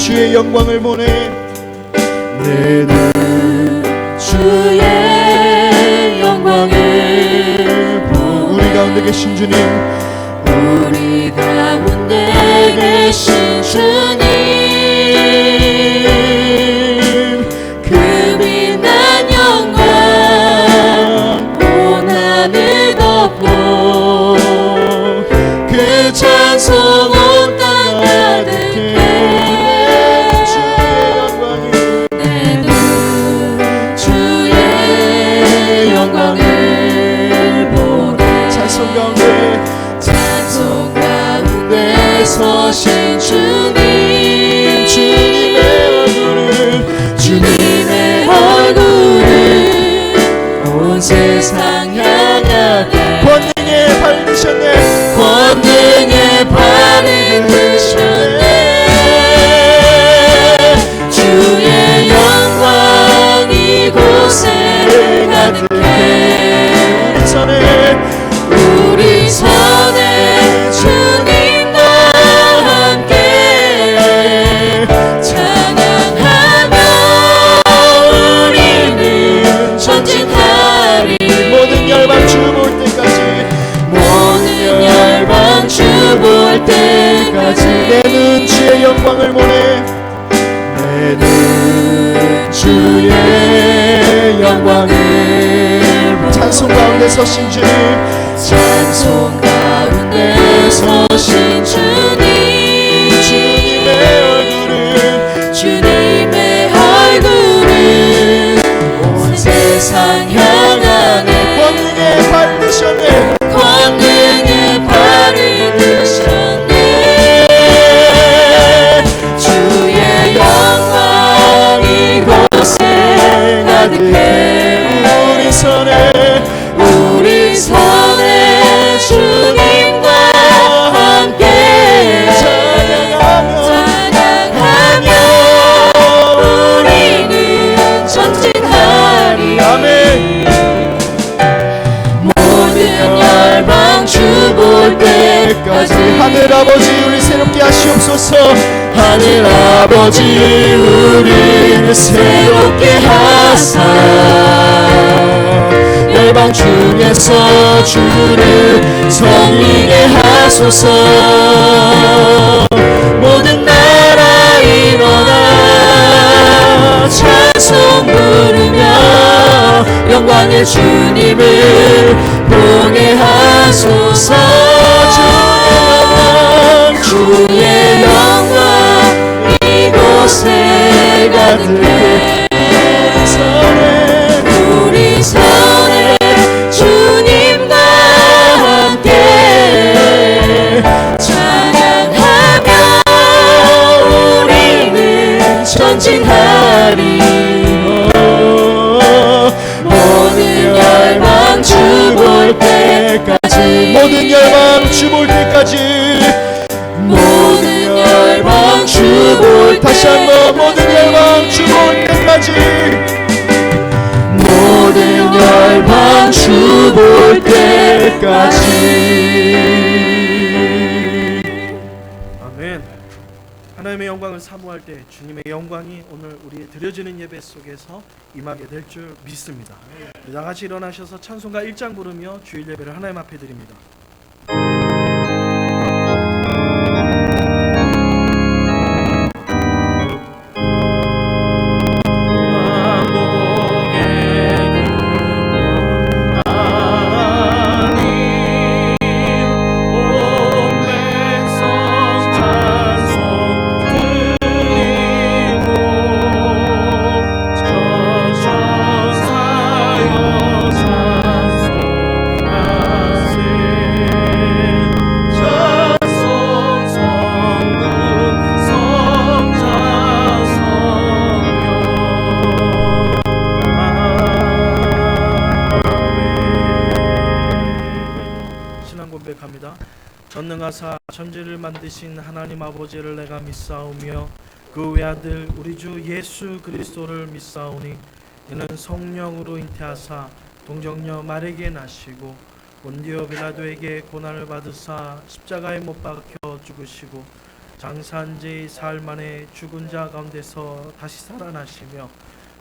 주의 영광을 보내. 내 눈 주의 영광을 보내. 우리 가운데 계신 주님, 우리 가운데 계신 주님, 그 빛난 영광 온 하늘 덮고, 그 찬송 온 땅 가득해. 내 눈 주의 영광을 보내. 찬송 가운데 서신 주님, 주님의 얼굴은 온 세상 향하네. 권능의 발을 드셨네. 권능의 발을 드셨네. 주의 영광 이곳에 가득해. 우리 손에 주님과 함께 찬양하며 우리는 전진하리. 모든 열방 주 볼 때까지, 모든 열방 주 볼 때까지. 내 눈 주의 영광을 보내. 내 눈 주의 영광을 보내. 찬송 가운데 서신 주님, 찬송 가운데 서신 주님, 주님의 얼굴은 온 세상 향하네. 권능의 발 드셨네. 권능의 발을 드셨네. 주의 영광 이곳에 가득해. 우리 손에 주님과 함께 찬양하며 우리는 전진하리. 아멘. 모든 열방 주 볼 때까지. 하늘 아버지 우리 새롭게 하시옵소서. 하늘 아버지 우리를 새롭게 하사 열방 중에서 주를 섬기게 하소서. 모든 나라 일어나 찬송 부르며 영광의 주님을 보게 하소서. 주의 영광 이곳에 가득해. 우리 손에 주님과 함께 찬양하며 우리는 전진하리. 모든 열방 주 볼 때까지. 모든 열방 주 볼 때까지. 모든 열방 주 볼 다시 한번 모든 열방 주 볼 때까지. 모든 열방 주 볼 때까지. 아멘. 하나님의 영광을 사모할 때 주님의 영광이 오늘 우리의 드려지는 예배 속에서 임하게 될 줄 믿습니다. 다 같이 일어나셔서 찬송가 1장 부르며 주일 예배를 하나님 앞에 드립니다. 전능하사 천지를 만드신 하나님 아버지를 내가 믿사오며 그 외아들 우리 주 예수 그리스도를 믿사오니 이는 성령으로 잉태하사 동정녀 마리아에게 나시고 본디오 빌라도에게 고난을 받으사 십자가에 못 박혀 죽으시고 장사한 지 사흘 만에 죽은 자 가운데서 다시 살아나시며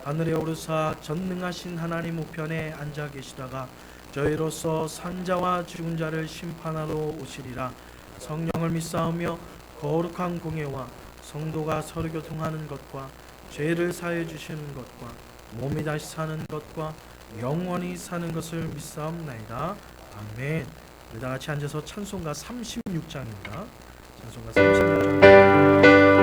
하늘에 오르사 전능하신 하나님 우편에 앉아 계시다가 저희로서 산자와 죽은 자를 심판하러 오시리라. 성령을 믿사오며 거룩한 공예와 성도가 서로 교통하는 것과 죄를 사해 주시는 것과 몸이 다시 사는 것과 영원히 사는 것을 믿사옵나이다. 아멘. 우리 다 같이 앉아서 찬송가 36장입니다. 찬송가 36장.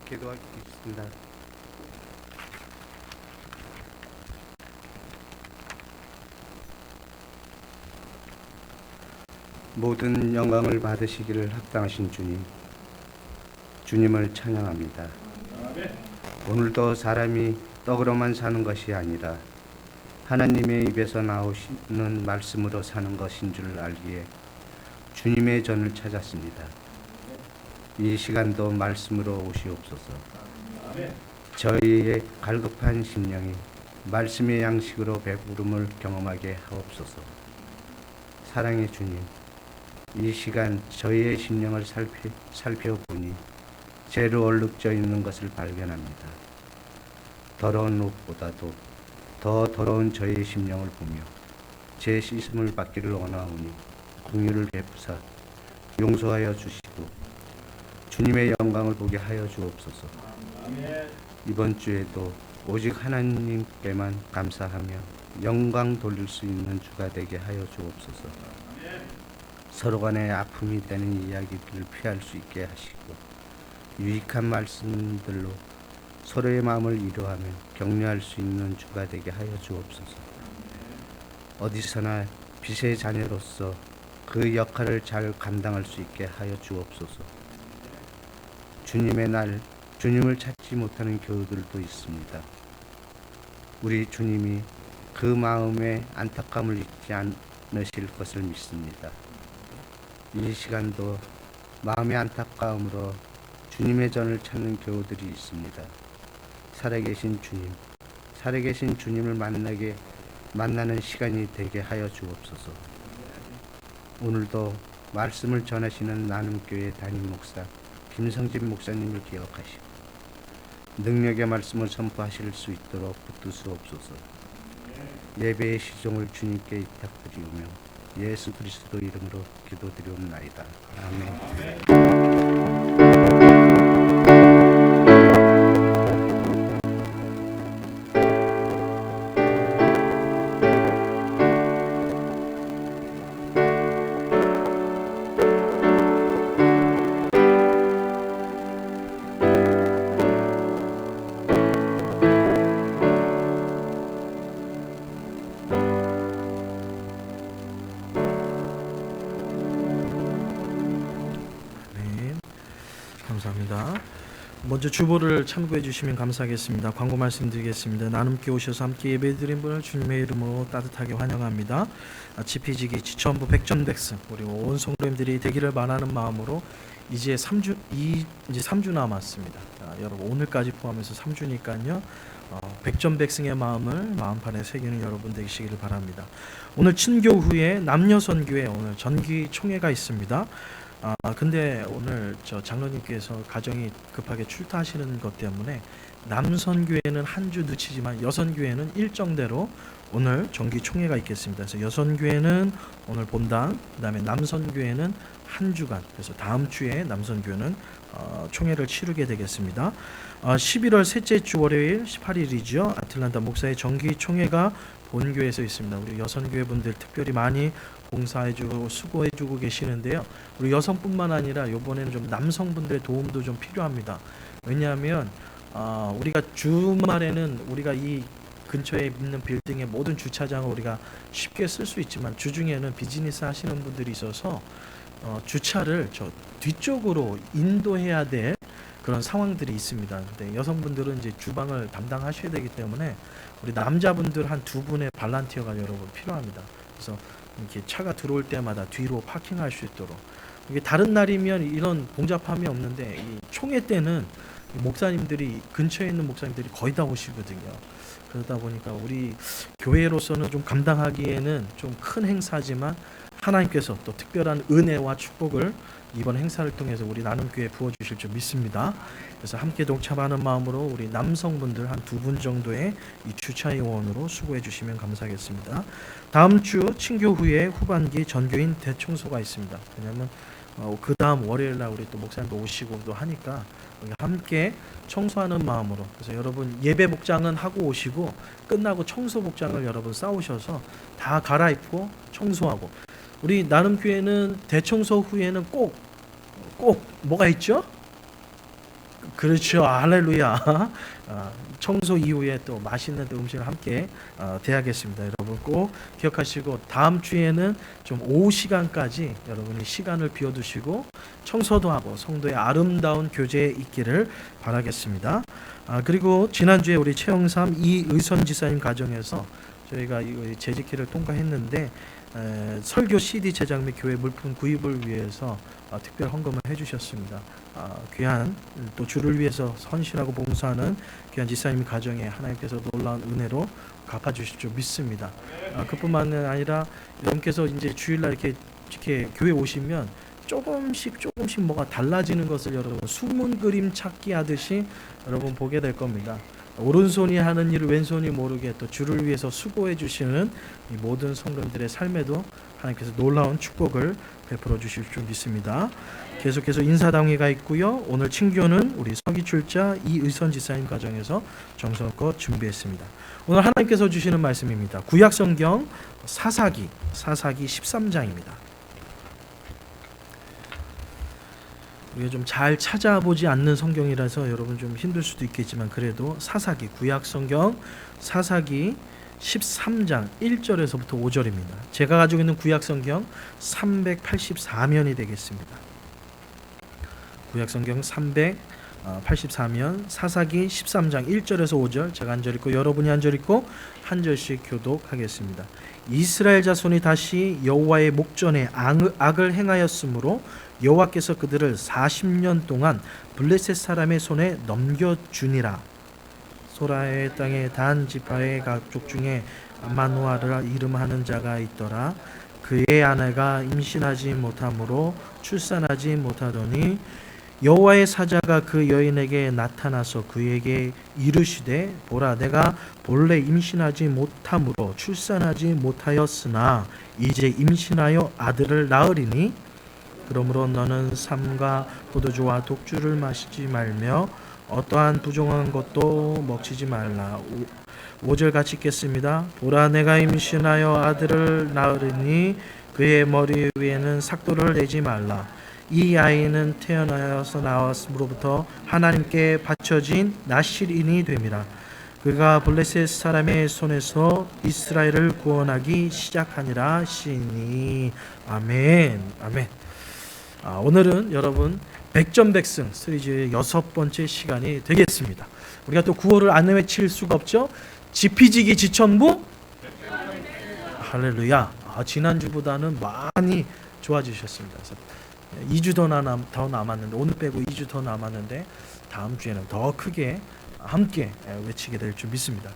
기도하겠습니다. 모든 영광을 받으시기를 합당하신 주님, 주님을 찬양합니다. 오늘도 사람이 떡으로만 사는 것이 아니라 하나님의 입에서 나오시는 말씀으로 사는 것인 줄 알기에 주님의 전을 찾았습니다. 이 시간도 말씀으로 오시옵소서. 저희의 갈급한 심령이 말씀의 양식으로 배부름을 경험하게 하옵소서. 사랑의 주님, 이 시간 저희의 심령을 살펴보니 죄로 얼룩져 있는 것을 발견합니다. 더러운 옷보다도 더 더러운 저희의 심령을 보며 제 씻음을 받기를 원하오니 긍휼을 베푸사 용서하여 주시고 주님의 영광을 보게 하여 주옵소서. 이번 주에도 오직 하나님께만 감사하며 영광 돌릴 수 있는 주가 되게 하여 주옵소서. 서로 간에 아픔이 되는 이야기들을 피할 수 있게 하시고 유익한 말씀들로 서로의 마음을 위로하며 격려할 수 있는 주가 되게 하여 주옵소서. 어디서나 빛의 자녀로서 그 역할을 잘 감당할 수 있게 하여 주옵소서. 주님의 날, 주님을 찾지 못하는 교우들도 있습니다. 우리 주님이 그 마음에 안타까움을 잊지 않으실 것을 믿습니다. 이 시간도 마음의 안타까움으로 주님의 전을 찾는 교우들이 있습니다. 살아계신 주님을 만나는 시간이 되게 하여 주옵소서. 오늘도 말씀을 전하시는 나눔교회 담임 목사 김성진 목사님을 기억하시고 능력의 말씀을 선포하실 수 있도록 붙드시옵소서. 예배의 시종을 주님께 부탁드리오며 예수 그리스도 이름으로 기도드리옵나이다. 아멘. 감사합니다. 먼저 주보를 참고해 주시면 감사하겠습니다. 광고 말씀드리겠습니다. 나눔께 오셔서 함께 예배드린 분을 주님의 이름으로 따뜻하게 환영합니다. 지피지기 지천부 백전백승 우리 온 성도님들이 되기를 바라는 마음으로 이제 3주 남았습니다. 여러분 오늘까지 포함해서 3주니까요. 백전백승의 마음을 마음판에 새기는 여러분 되시기를 바랍니다. 오늘 친교 후에 남녀 선교회 오늘 전기 총회가 있습니다. 근데 오늘 저 장로님께서 가정이 급하게 출타하시는 것 때문에 남선교회는 한 주 늦추지만 여선교회는 일정대로 오늘 정기 총회가 있겠습니다. 그래서 여선교회는 오늘 본당, 그다음에 남선교회는 한 주간. 그래서 다음 주에 남선교회는 총회를 치르게 되겠습니다. 11월 셋째 주 월요일 18일이죠. 아틀란타 목사의 정기 총회가 본교회에서 있습니다. 우리 여선교회 분들 특별히 많이 봉사해주고 수고해주고 계시는데요. 우리 여성뿐만 아니라 이번에는 좀 남성분들의 도움도 좀 필요합니다. 왜냐하면 우리가 주말에는 우리가 이 근처에 있는 빌딩의 모든 주차장을 우리가 쉽게 쓸 수 있지만 주중에는 비즈니스 하시는 분들이 있어서 주차를 저 뒤쪽으로 인도해야 될 그런 상황들이 있습니다. 근데 여성분들은 이제 주방을 담당하셔야 되기 때문에 우리 남자분들 한 두 분의 발란티어가 여러분 필요합니다. 그래서 이렇게 차가 들어올 때마다 뒤로 파킹할 수 있도록. 이게 다른 날이면 이런 복잡함이 없는데 이 총회 때는 목사님들이 근처에 있는 목사님들이 거의 다 오시거든요. 그러다 보니까 우리 교회로서는 좀 감당하기에는 좀 큰 행사지만 하나님께서 또 특별한 은혜와 축복을 이번 행사를 통해서 우리 나눔교회에 부어주실 줄 믿습니다. 그래서 함께 동참하는 마음으로 우리 남성분들 한 두 분 정도의 이 주차 요원으로 수고해 주시면 감사하겠습니다. 다음 주 친교 후에 후반기 전교인 대청소가 있습니다. 왜냐하면 그 다음 월요일 날 우리 또 목사님도 오시고 또 하니까 함께 청소하는 마음으로. 그래서 여러분 예배 복장은 하고 오시고 끝나고 청소 복장을 여러분 싸우셔서 다 갈아입고 청소하고. 우리 나눔교회는 대청소 후에는 꼭 뭐가 있죠? 그렇죠. 할렐루야. 청소 이후에 또 맛있는 음식을 함께 대하겠습니다. 여러분 꼭 기억하시고 다음 주에는 좀 오후 시간까지 여러분이 시간을 비워두시고 청소도 하고 성도의 아름다운 교제에 있기를 바라겠습니다. 그리고 지난주에 우리 최영삼 이의선 지사님 가정에서 저희가 이 재직기를 통과했는데 설교 CD 제작 및 교회 물품 구입을 위해서 특별 헌금을 해주셨습니다. 귀한 또 주를 위해서 헌신하고 봉사하는 귀한 지사님 가정에 하나님께서 놀라운 은혜로 갚아주실 줄 믿습니다. 그뿐만 아니라 여러분께서 이제 주일날 이렇게 교회 오시면 조금씩 뭐가 달라지는 것을 여러분 숨은 그림 찾기 하듯이 여러분 보게 될 겁니다. 오른손이 하는 일을 왼손이 모르게 또 주를 위해서 수고해 주시는 이 모든 성도님들의 삶에도 하나님께서 놀라운 축복을 베풀어 주실 줄 믿습니다. 계속해서 인사당회가 있고요. 오늘 친교는 우리 서기출자 이의선 지사님 가정에서 정성껏 준비했습니다. 오늘 하나님께서 주시는 말씀입니다. 구약성경 사사기 13장입니다. 우리가 좀 잘 찾아보지 않는 성경이라서 여러분 좀 힘들 수도 있겠지만 그래도 사사기 구약성경 사사기 13장 1절에서부터 5절입니다. 제가 가지고 있는 구약성경 384면이 되겠습니다. 구약성경 84면 사사기 13장 1절에서 5절 제가 한 절 읽고 여러분이 한 절 읽고 한 절씩 교독하겠습니다. 이스라엘 자손이 다시 여호와의 목전에 악을 행하였으므로 여호와께서 그들을 40년 동안 블레셋 사람의 손에 넘겨주니라. 소라의 땅의 단 지파의 가족 중에 마누아라 이름하는 자가 있더라. 그의 아내가 임신하지 못하므로 출산하지 못하더니 여호와의 사자가 그 여인에게 나타나서 그에게 이르시되 보라 내가 본래 임신하지 못함으로 출산하지 못하였으나 이제 임신하여 아들을 낳으리니 그러므로 너는 삼과 포도주와 독주를 마시지 말며 어떠한 부정한 것도 먹히지 말라. 5절 같이 읽겠습니다. 보라 내가 임신하여 아들을 낳으리니 그의 머리 위에는 삭도를 내지 말라. 이 아이는 태어나서 나왔으로부터 하나님께 바쳐진 나실인이 됨이라. 그가 블레셋 사람의 손에서 이스라엘을 구원하기 시작하니라 시니. 아멘. 아멘. 오늘은 여러분 백전백승 시리즈의 6번째 시간이 되겠습니다. 우리가 또 구호를 안 외칠 수가 없죠. 지피지기 지천부 할렐루야. 지난주보다는 많이 좋아지셨습니다. 그래서 2주 더 남았는데 오늘 빼고 2주 더 남았는데 다음 주에는 더 크게 함께 외치게 될 줄 믿습니다.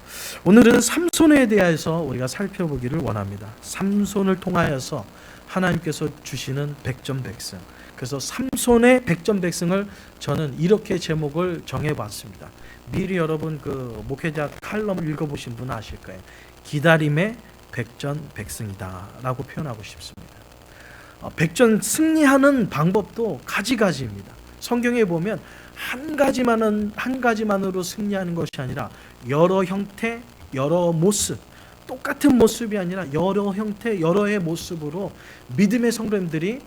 오늘은 삼손에 대해서 우리가 살펴보기를 원합니다. 삼손을 통하여서 하나님께서 주시는 백전백승. 그래서 삼손의 백전백승을 저는 이렇게 제목을 정해봤습니다. 미리 여러분 그 목회자 칼럼을 읽어보신 분은 아실 거예요. 기다림의 백전백승이다 라고 표현하고 싶습니다. 백전 승리하는 방법도 가지가지입니다. 성경에 보면 한 가지만으로 승리하는 것이 아니라 여러 형태, 여러 모습, 똑같은 모습이 아니라 여러 형태, 여러의 모습으로 믿음의 성도님들이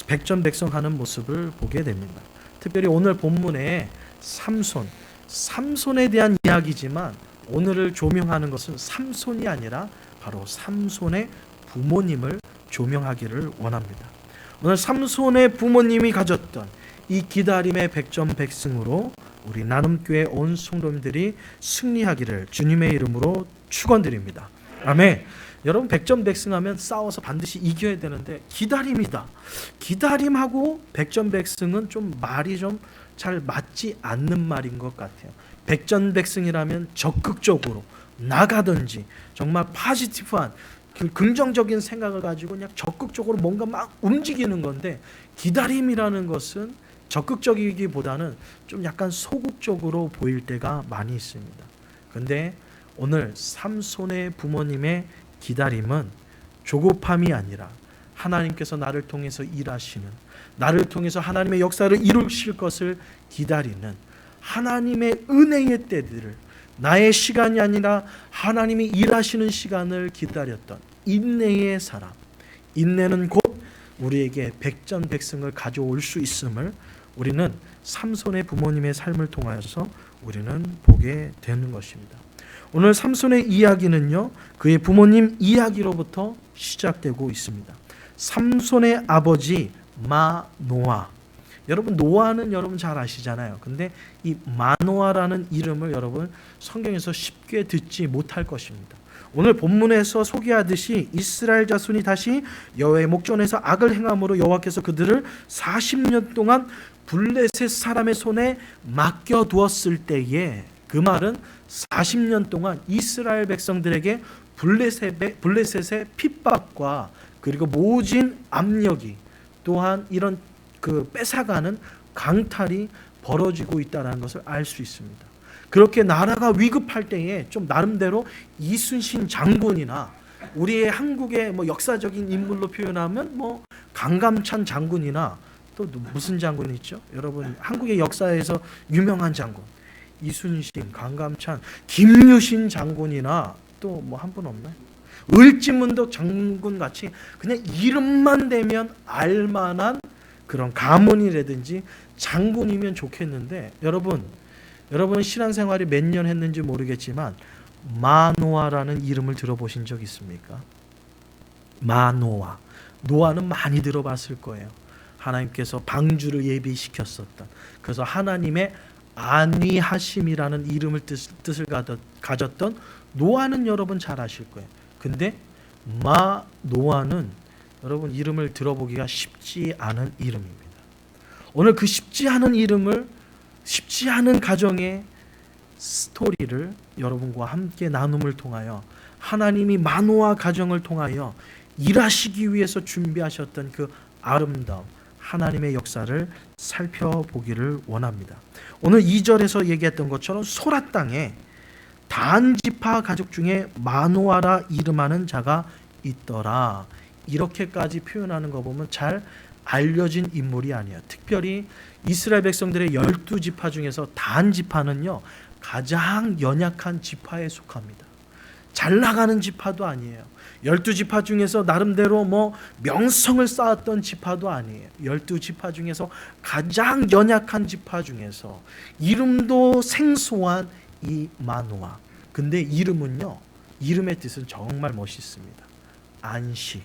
백전백승하는 모습을 보게 됩니다. 특별히 오늘 본문에 삼손에 대한 이야기지만 오늘을 조명하는 것은 삼손이 아니라 바로 삼손의 부모님을 조명하기를 원합니다. 오늘 삼손의 부모님이 가졌던 이 기다림의 백전백승으로 우리 나눔교회 온 성도님들이 승리하기를 주님의 이름으로 축원드립니다. 아멘. 여러분 백전백승하면 싸워서 반드시 이겨야 되는데 기다림이다. 기다림하고 백전백승은 좀 말이 좀 잘 맞지 않는 말인 것 같아요. 백전백승이라면 적극적으로 나가든지 정말 파지티브한 긍정적인 생각을 가지고 그냥 적극적으로 뭔가 막 움직이는 건데 기다림이라는 것은 적극적이기보다는 좀 약간 소극적으로 보일 때가 많이 있습니다. 근데 오늘 삼손의 부모님의 기다림은 조급함이 아니라 하나님께서 나를 통해서 일하시는, 나를 통해서 하나님의 역사를 이루실 것을 기다리는 하나님의 은혜의 때들을, 나의 시간이 아니라 하나님이 일하시는 시간을 기다렸던 인내의 사람, 인내는 곧 우리에게 백전백승을 가져올 수 있음을 우리는 삼손의 부모님의 삶을 통하여서 우리는 보게 되는 것입니다. 오늘 삼손의 이야기는요, 그의 부모님 이야기로부터 시작되고 있습니다. 삼손의 아버지 마노아. 여러분 노아는 여러분 잘 아시잖아요. 근데 이 마노아라는 이름을 여러분 성경에서 쉽게 듣지 못할 것입니다. 오늘 본문에서 소개하듯이 이스라엘 자손이 다시 여호와의 목전에서 악을 행함으로 여호와께서 그들을 40년 동안 블레셋 사람의 손에 맡겨두었을 때에, 그 말은 40년 동안 이스라엘 백성들에게 블레셋의 핍박과 그리고 모진 압력이, 또한 이런 그 뺏어가는 강탈이 벌어지고 있다는 것을 알 수 있습니다. 그렇게 나라가 위급할 때에 좀 나름대로 이순신 장군이나 우리의 한국의 뭐 역사적인 인물로 표현하면 뭐 강감찬 장군이나 또 무슨 장군이 있죠? 여러분 한국의 역사에서 유명한 장군 이순신, 강감찬, 김유신 장군이나 또 뭐 한 분 없나요? 을지문덕 장군 같이 그냥 이름만 대면 알만한 그런 가문이라든지 장군이면 좋겠는데, 여러분 신앙생활이 몇 년 했는지 모르겠지만 마노아라는 이름을 들어보신 적 있습니까? 마노아. 노아는 많이 들어봤을 거예요. 하나님께서 방주를 예비시켰었던, 그래서 하나님의 아니하심이라는 이름을 뜻을 가졌던 노아는 여러분 잘 아실 거예요. 근데 노아는 여러분 이름을 들어보기가 쉽지 않은 이름입니다. 오늘 그 쉽지 않은 이름을, 쉽지 않은 가정의 스토리를 여러분과 함께 나눔을 통하여 하나님이 마노아 가정을 통하여 일하시기 위해서 준비하셨던 그 아름다움, 하나님의 역사를 살펴보기를 원합니다. 오늘 2절에서 얘기했던 것처럼 소라 땅에 단 지파 가족 중에 마노아라 이름하는 자가 있더라. 이렇게까지 표현하는 거 보면 잘 알려진 인물이 아니에요. 특별히 이스라엘 백성들의 12지파 중에서 단 지파는요, 가장 연약한 지파에 속합니다. 잘 나가는 지파도 아니에요. 12지파 중에서 나름대로 명성을 쌓았던 지파도 아니에요. 12지파 중에서 가장 연약한 지파 중에서 이름도 생소한 이 마노아. 근데 이름은요, 이름의 뜻은 정말 멋있습니다. 안식,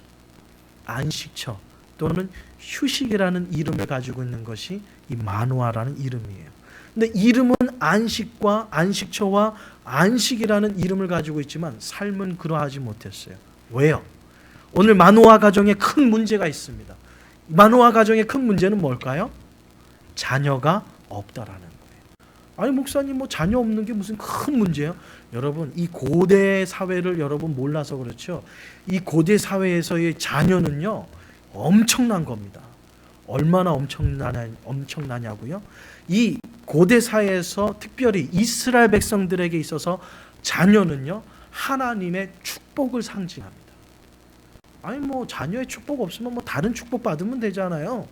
안식처 또는 휴식이라는 이름을 가지고 있는 것이 이 마노아라는 이름이에요. 근데 이름은 안식과 안식처와 안식이라는 이름을 가지고 있지만 삶은 그러하지 못했어요. 왜요? 오늘 마노아 가정에 큰 문제가 있습니다. 마노아 가정의 큰 문제는 뭘까요? 자녀가 없다라는 거예요. 아니 목사님 자녀 없는 게 무슨 큰 문제예요? 여러분 이 고대 사회를 여러분 몰라서 그렇죠. 이 고대 사회에서의 자녀는요 엄청난 겁니다. 얼마나 엄청나냐고요? 이 고대 사회에서 특별히 이스라엘 백성들에게 있어서 자녀는요 하나님의 축복을 상징합니다. 아니 자녀의 축복 없으면 다른 축복 받으면 되잖아요.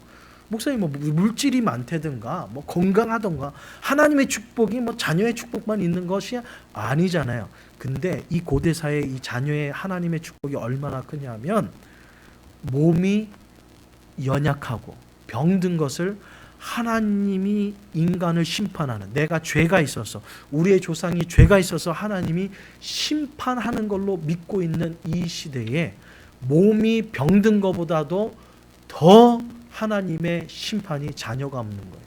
목사님 물질이 많다든가 건강하던가 하나님의 축복이 자녀의 축복만 있는 것이 아니잖아요. 근데 이 고대 사회 이 자녀의 하나님의 축복이 얼마나 크냐면 몸이 연약하고 병든 것을 하나님이 인간을 심판하는, 내가 죄가 있어서 우리의 조상이 죄가 있어서 하나님이 심판하는 걸로 믿고 있는 이 시대에 몸이 병든 것보다도 더 하나님의 심판이 자녀가 없는 거예요.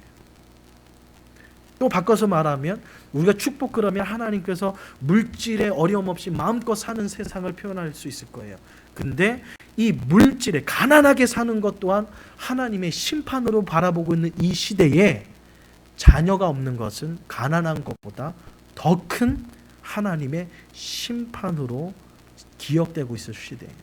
또 바꿔서 말하면 우리가 축복 그러면 하나님께서 물질에 어려움 없이 마음껏 사는 세상을 표현할 수 있을 거예요. 근데 이 물질에 가난하게 사는 것 또한 하나님의 심판으로 바라보고 있는 이 시대에 자녀가 없는 것은 가난한 것보다 더 큰 하나님의 심판으로 기억되고 있을 시대예요.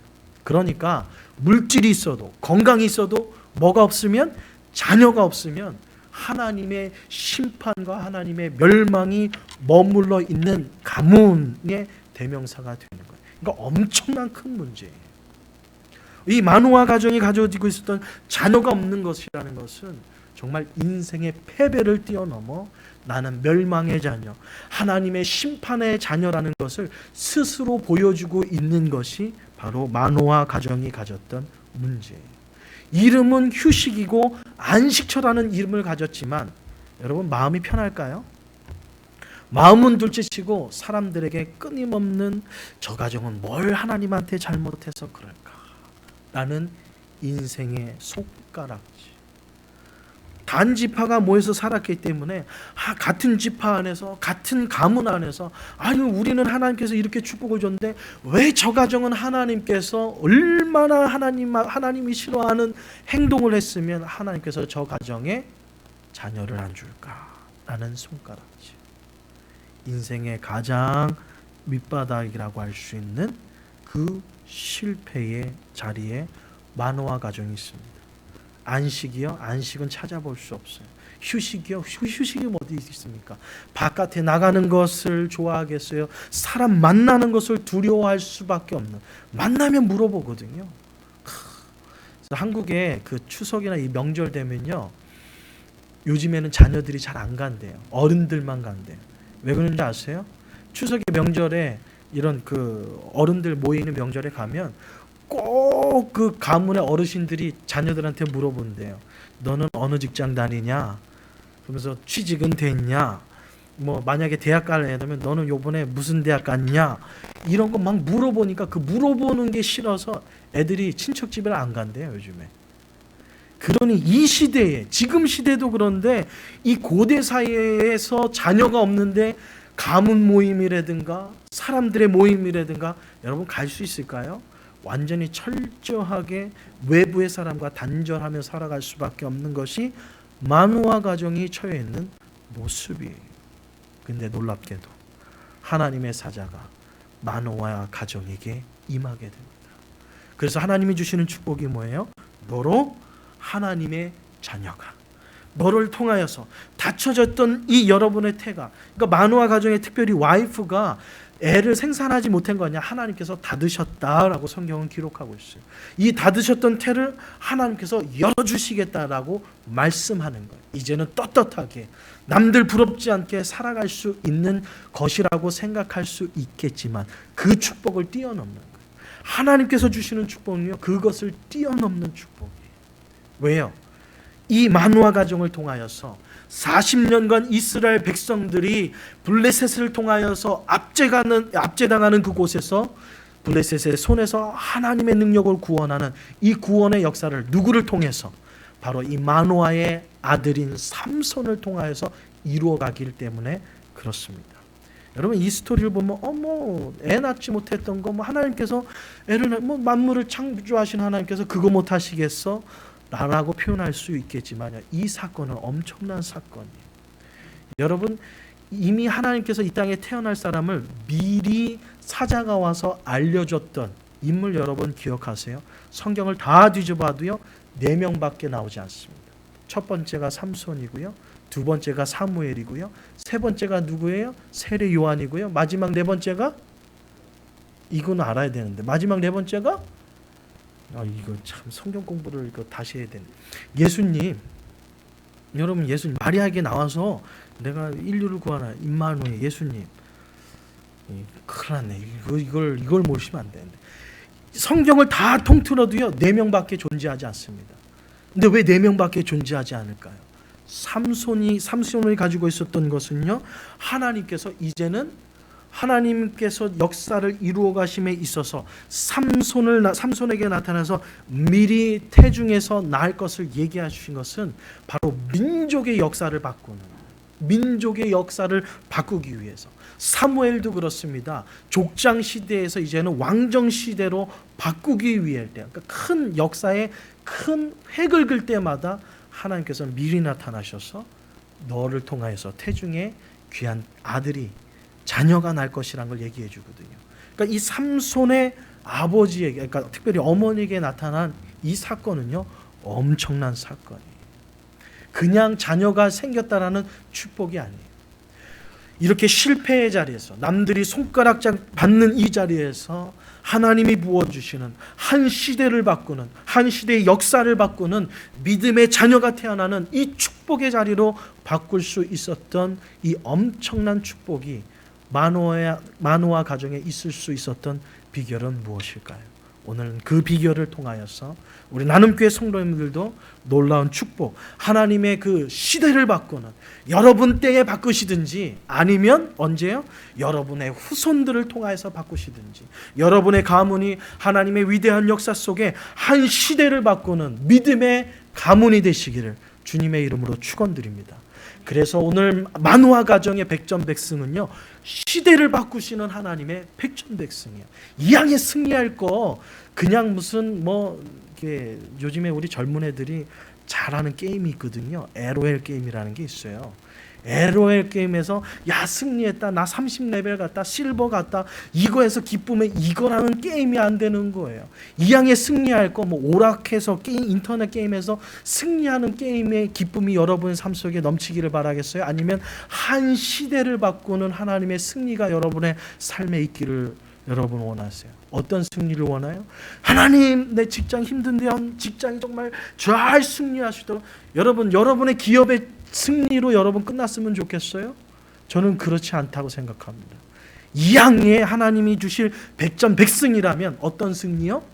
그러니까 물질이 있어도 건강이 있어도 뭐가 없으면 자녀가 없으면 하나님의 심판과 하나님의 멸망이 머물러 있는 가문의 대명사가 되는 거예요. 그러니까 엄청난 큰 문제예요. 이 마노아 가정이 가지고 있었던 자녀가 없는 것이라는 것은 정말 인생의 패배를 뛰어넘어 나는 멸망의 자녀, 하나님의 심판의 자녀라는 것을 스스로 보여주고 있는 것이 바로 마노아 가정이 가졌던 문제예요. 이름은 휴식이고 안식처라는 이름을 가졌지만 여러분 마음이 편할까요? 마음은 둘째치고 사람들에게 끊임없는 저 가정은 뭘 하나님한테 잘못해서 그럴까? 라는 인생의 손가락질. 단지파가 모여서 살았기 때문에 같은 지파 안에서 같은 가문 안에서 아니 우리는 하나님께서 이렇게 축복을 줬는데 왜 저 가정은 하나님께서 얼마나 하나님이 싫어하는 행동을 했으면 하나님께서 저 가정에 자녀를 안 줄까라는 손가락질. 인생의 가장 밑바닥이라고 할 수 있는 그 실패의 자리에 마노아 가정이 있습니다. 안식이요? 안식은 찾아볼 수 없어요. 휴식이요? 휴식이 어디 있습니까? 바깥에 나가는 것을 좋아하겠어요? 사람 만나는 것을 두려워할 수밖에 없는. 만나면 물어보거든요. 그래서 한국에 그 추석이나 이 명절 되면요, 요즘에는 자녀들이 잘 안 간대요. 어른들만 간대요. 왜 그런지 아세요? 추석의 명절에 이런 그 어른들 모이는 명절에 가면 꼭 그 가문의 어르신들이 자녀들한테 물어본대요. 너는 어느 직장 다니냐? 그러면서 취직은 됐냐? 만약에 대학 갈래 하면 너는 요번에 무슨 대학 갔냐? 이런 거 막 물어보니까 그 물어보는 게 싫어서 애들이 친척 집에 안 간대요, 요즘에. 그러니 이 시대에, 지금 시대도 그런데 이 고대 사회에서 자녀가 없는데 가문 모임이라든가 사람들의 모임이라든가 여러분 갈 수 있을까요? 완전히 철저하게 외부의 사람과 단절하며 살아갈 수밖에 없는 것이 만호와 가정이 처해 있는 모습이에요. 근데 놀랍게도 하나님의 사자가 만호와 가정에게 임하게 됩니다. 그래서 하나님이 주시는 축복이 뭐예요? 너로 하나님의 자녀가, 너를 통하여서 닫혀졌던 이 여러분의 태가, 그러니까 만호와 가정의 특별히 와이프가 애를 생산하지 못한 거냐, 하나님께서 닫으셨다라고 성경은 기록하고 있어요. 이 닫으셨던 태를 하나님께서 열어주시겠다라고 말씀하는 거예요. 이제는 떳떳하게 남들 부럽지 않게 살아갈 수 있는 것이라고 생각할 수 있겠지만 그 축복을 뛰어넘는 거예요. 하나님께서 주시는 축복은요, 그것을 뛰어넘는 축복이에요. 왜요? 이 만호와 가정을 통하여서 40년간 이스라엘 백성들이 블레셋을 통하여서 압제당하는 그곳에서 블레셋의 손에서 하나님의 능력을 구원하는 이 구원의 역사를 누구를 통해서? 바로 이 마노아의 아들인 삼손을 통하여서 이루어가기 때문에 그렇습니다. 여러분 이 스토리를 보면 애 낳지 못했던 거 하나님께서 애를 만물을 창조하신 하나님께서 그거 못 하시겠어? 라고 표현할 수 있겠지만 이 사건은 엄청난 사건이에요. 여러분 이미 하나님께서 이 땅에 태어날 사람을 미리 사자가 와서 알려줬던 인물 여러분 기억하세요? 성경을 다 뒤져봐도요 4명밖에 나오지 않습니다. 첫 번째가 삼손이고요, 두 번째가 사무엘이고요, 세 번째가 누구예요? 세례 요한이고요, 마지막 네 번째가 이건 알아야 되는데 마지막 네 번째가 이거 참 성경 공부를 이거 다시 해야 되네. 예수님, 여러분 예수님 마리아에게 나와서 내가 인류를 구하라 임마누엘 예수님, 큰일 났네. 이걸 모시면 안 되는데 성경을 다 통틀어도요 4명밖에 존재하지 않습니다. 근데 왜 4명밖에 존재하지 않을까요? 삼손이 가지고 있었던 것은요, 하나님께서 역사를 이루어 가심에 있어서 삼손에게 나타나서 미리 태중에서 낳을 것을 얘기해 주신 것은 바로 민족의 역사를 바꾸기 위해서. 사무엘도 그렇습니다. 족장 시대에서 이제는 왕정 시대로 바꾸기 위할 때, 그러니까 큰 역사에 큰 획을 그을 때마다 하나님께서 미리 나타나셔서 너를 통하여서 태중에 귀한 아들이 자녀가 날 것이라는 걸 얘기해 주거든요. 그러니까 이 삼손의 아버지에게, 그러니까 특별히 어머니에게 나타난 이 사건은요 엄청난 사건이에요. 그냥 자녀가 생겼다라는 축복이 아니에요. 이렇게 실패의 자리에서 남들이 손가락짝 받는 이 자리에서 하나님이 부어주시는 한 시대를 바꾸는, 한 시대의 역사를 바꾸는 믿음의 자녀가 태어나는 이 축복의 자리로 바꿀 수 있었던 이 엄청난 축복이 마노아 가정에 있을 수 있었던 비결은 무엇일까요? 오늘은 그 비결을 통하여서 우리 나눔교회 성도님들도 놀라운 축복, 하나님의 그 시대를 바꾸는, 여러분 때에 바꾸시든지 아니면 언제요? 여러분의 후손들을 통하여서 바꾸시든지, 여러분의 가문이 하나님의 위대한 역사 속에 한 시대를 바꾸는 믿음의 가문이 되시기를 주님의 이름으로 축원드립니다. 그래서 오늘 만호와 가정의 백전백승은요 시대를 바꾸시는 하나님의 백전백승이에요. 이 향에 승리할 거 그냥 무슨 이렇게 요즘에 우리 젊은 애들이 잘하는 게임이 있거든요. LOL 게임이라는 게 있어요. LOL 게임에서 야 승리했다, 나 30레벨 갔다, 실버 갔다, 이거에서 기쁨에 이거라는 게임이 안 되는 거예요. 이 향에 승리할 거 오락해서 인터넷 게임에서 승리하는 게임의 기쁨이 여러분의 삶 속에 넘치기를 바라겠어요? 아니면 한 시대를 바꾸는 하나님의 승리가 여러분의 삶에 있기를 여러분 원하세요? 어떤 승리를 원해요? 하나님 내 직장 힘든데요, 직장이 정말 잘 승리하시도록. 여러분의 기업의 승리로 여러분 끝났으면 좋겠어요? 저는 그렇지 않다고 생각합니다. 이 향에 하나님이 주실 백전백승이라면 어떤 승리요?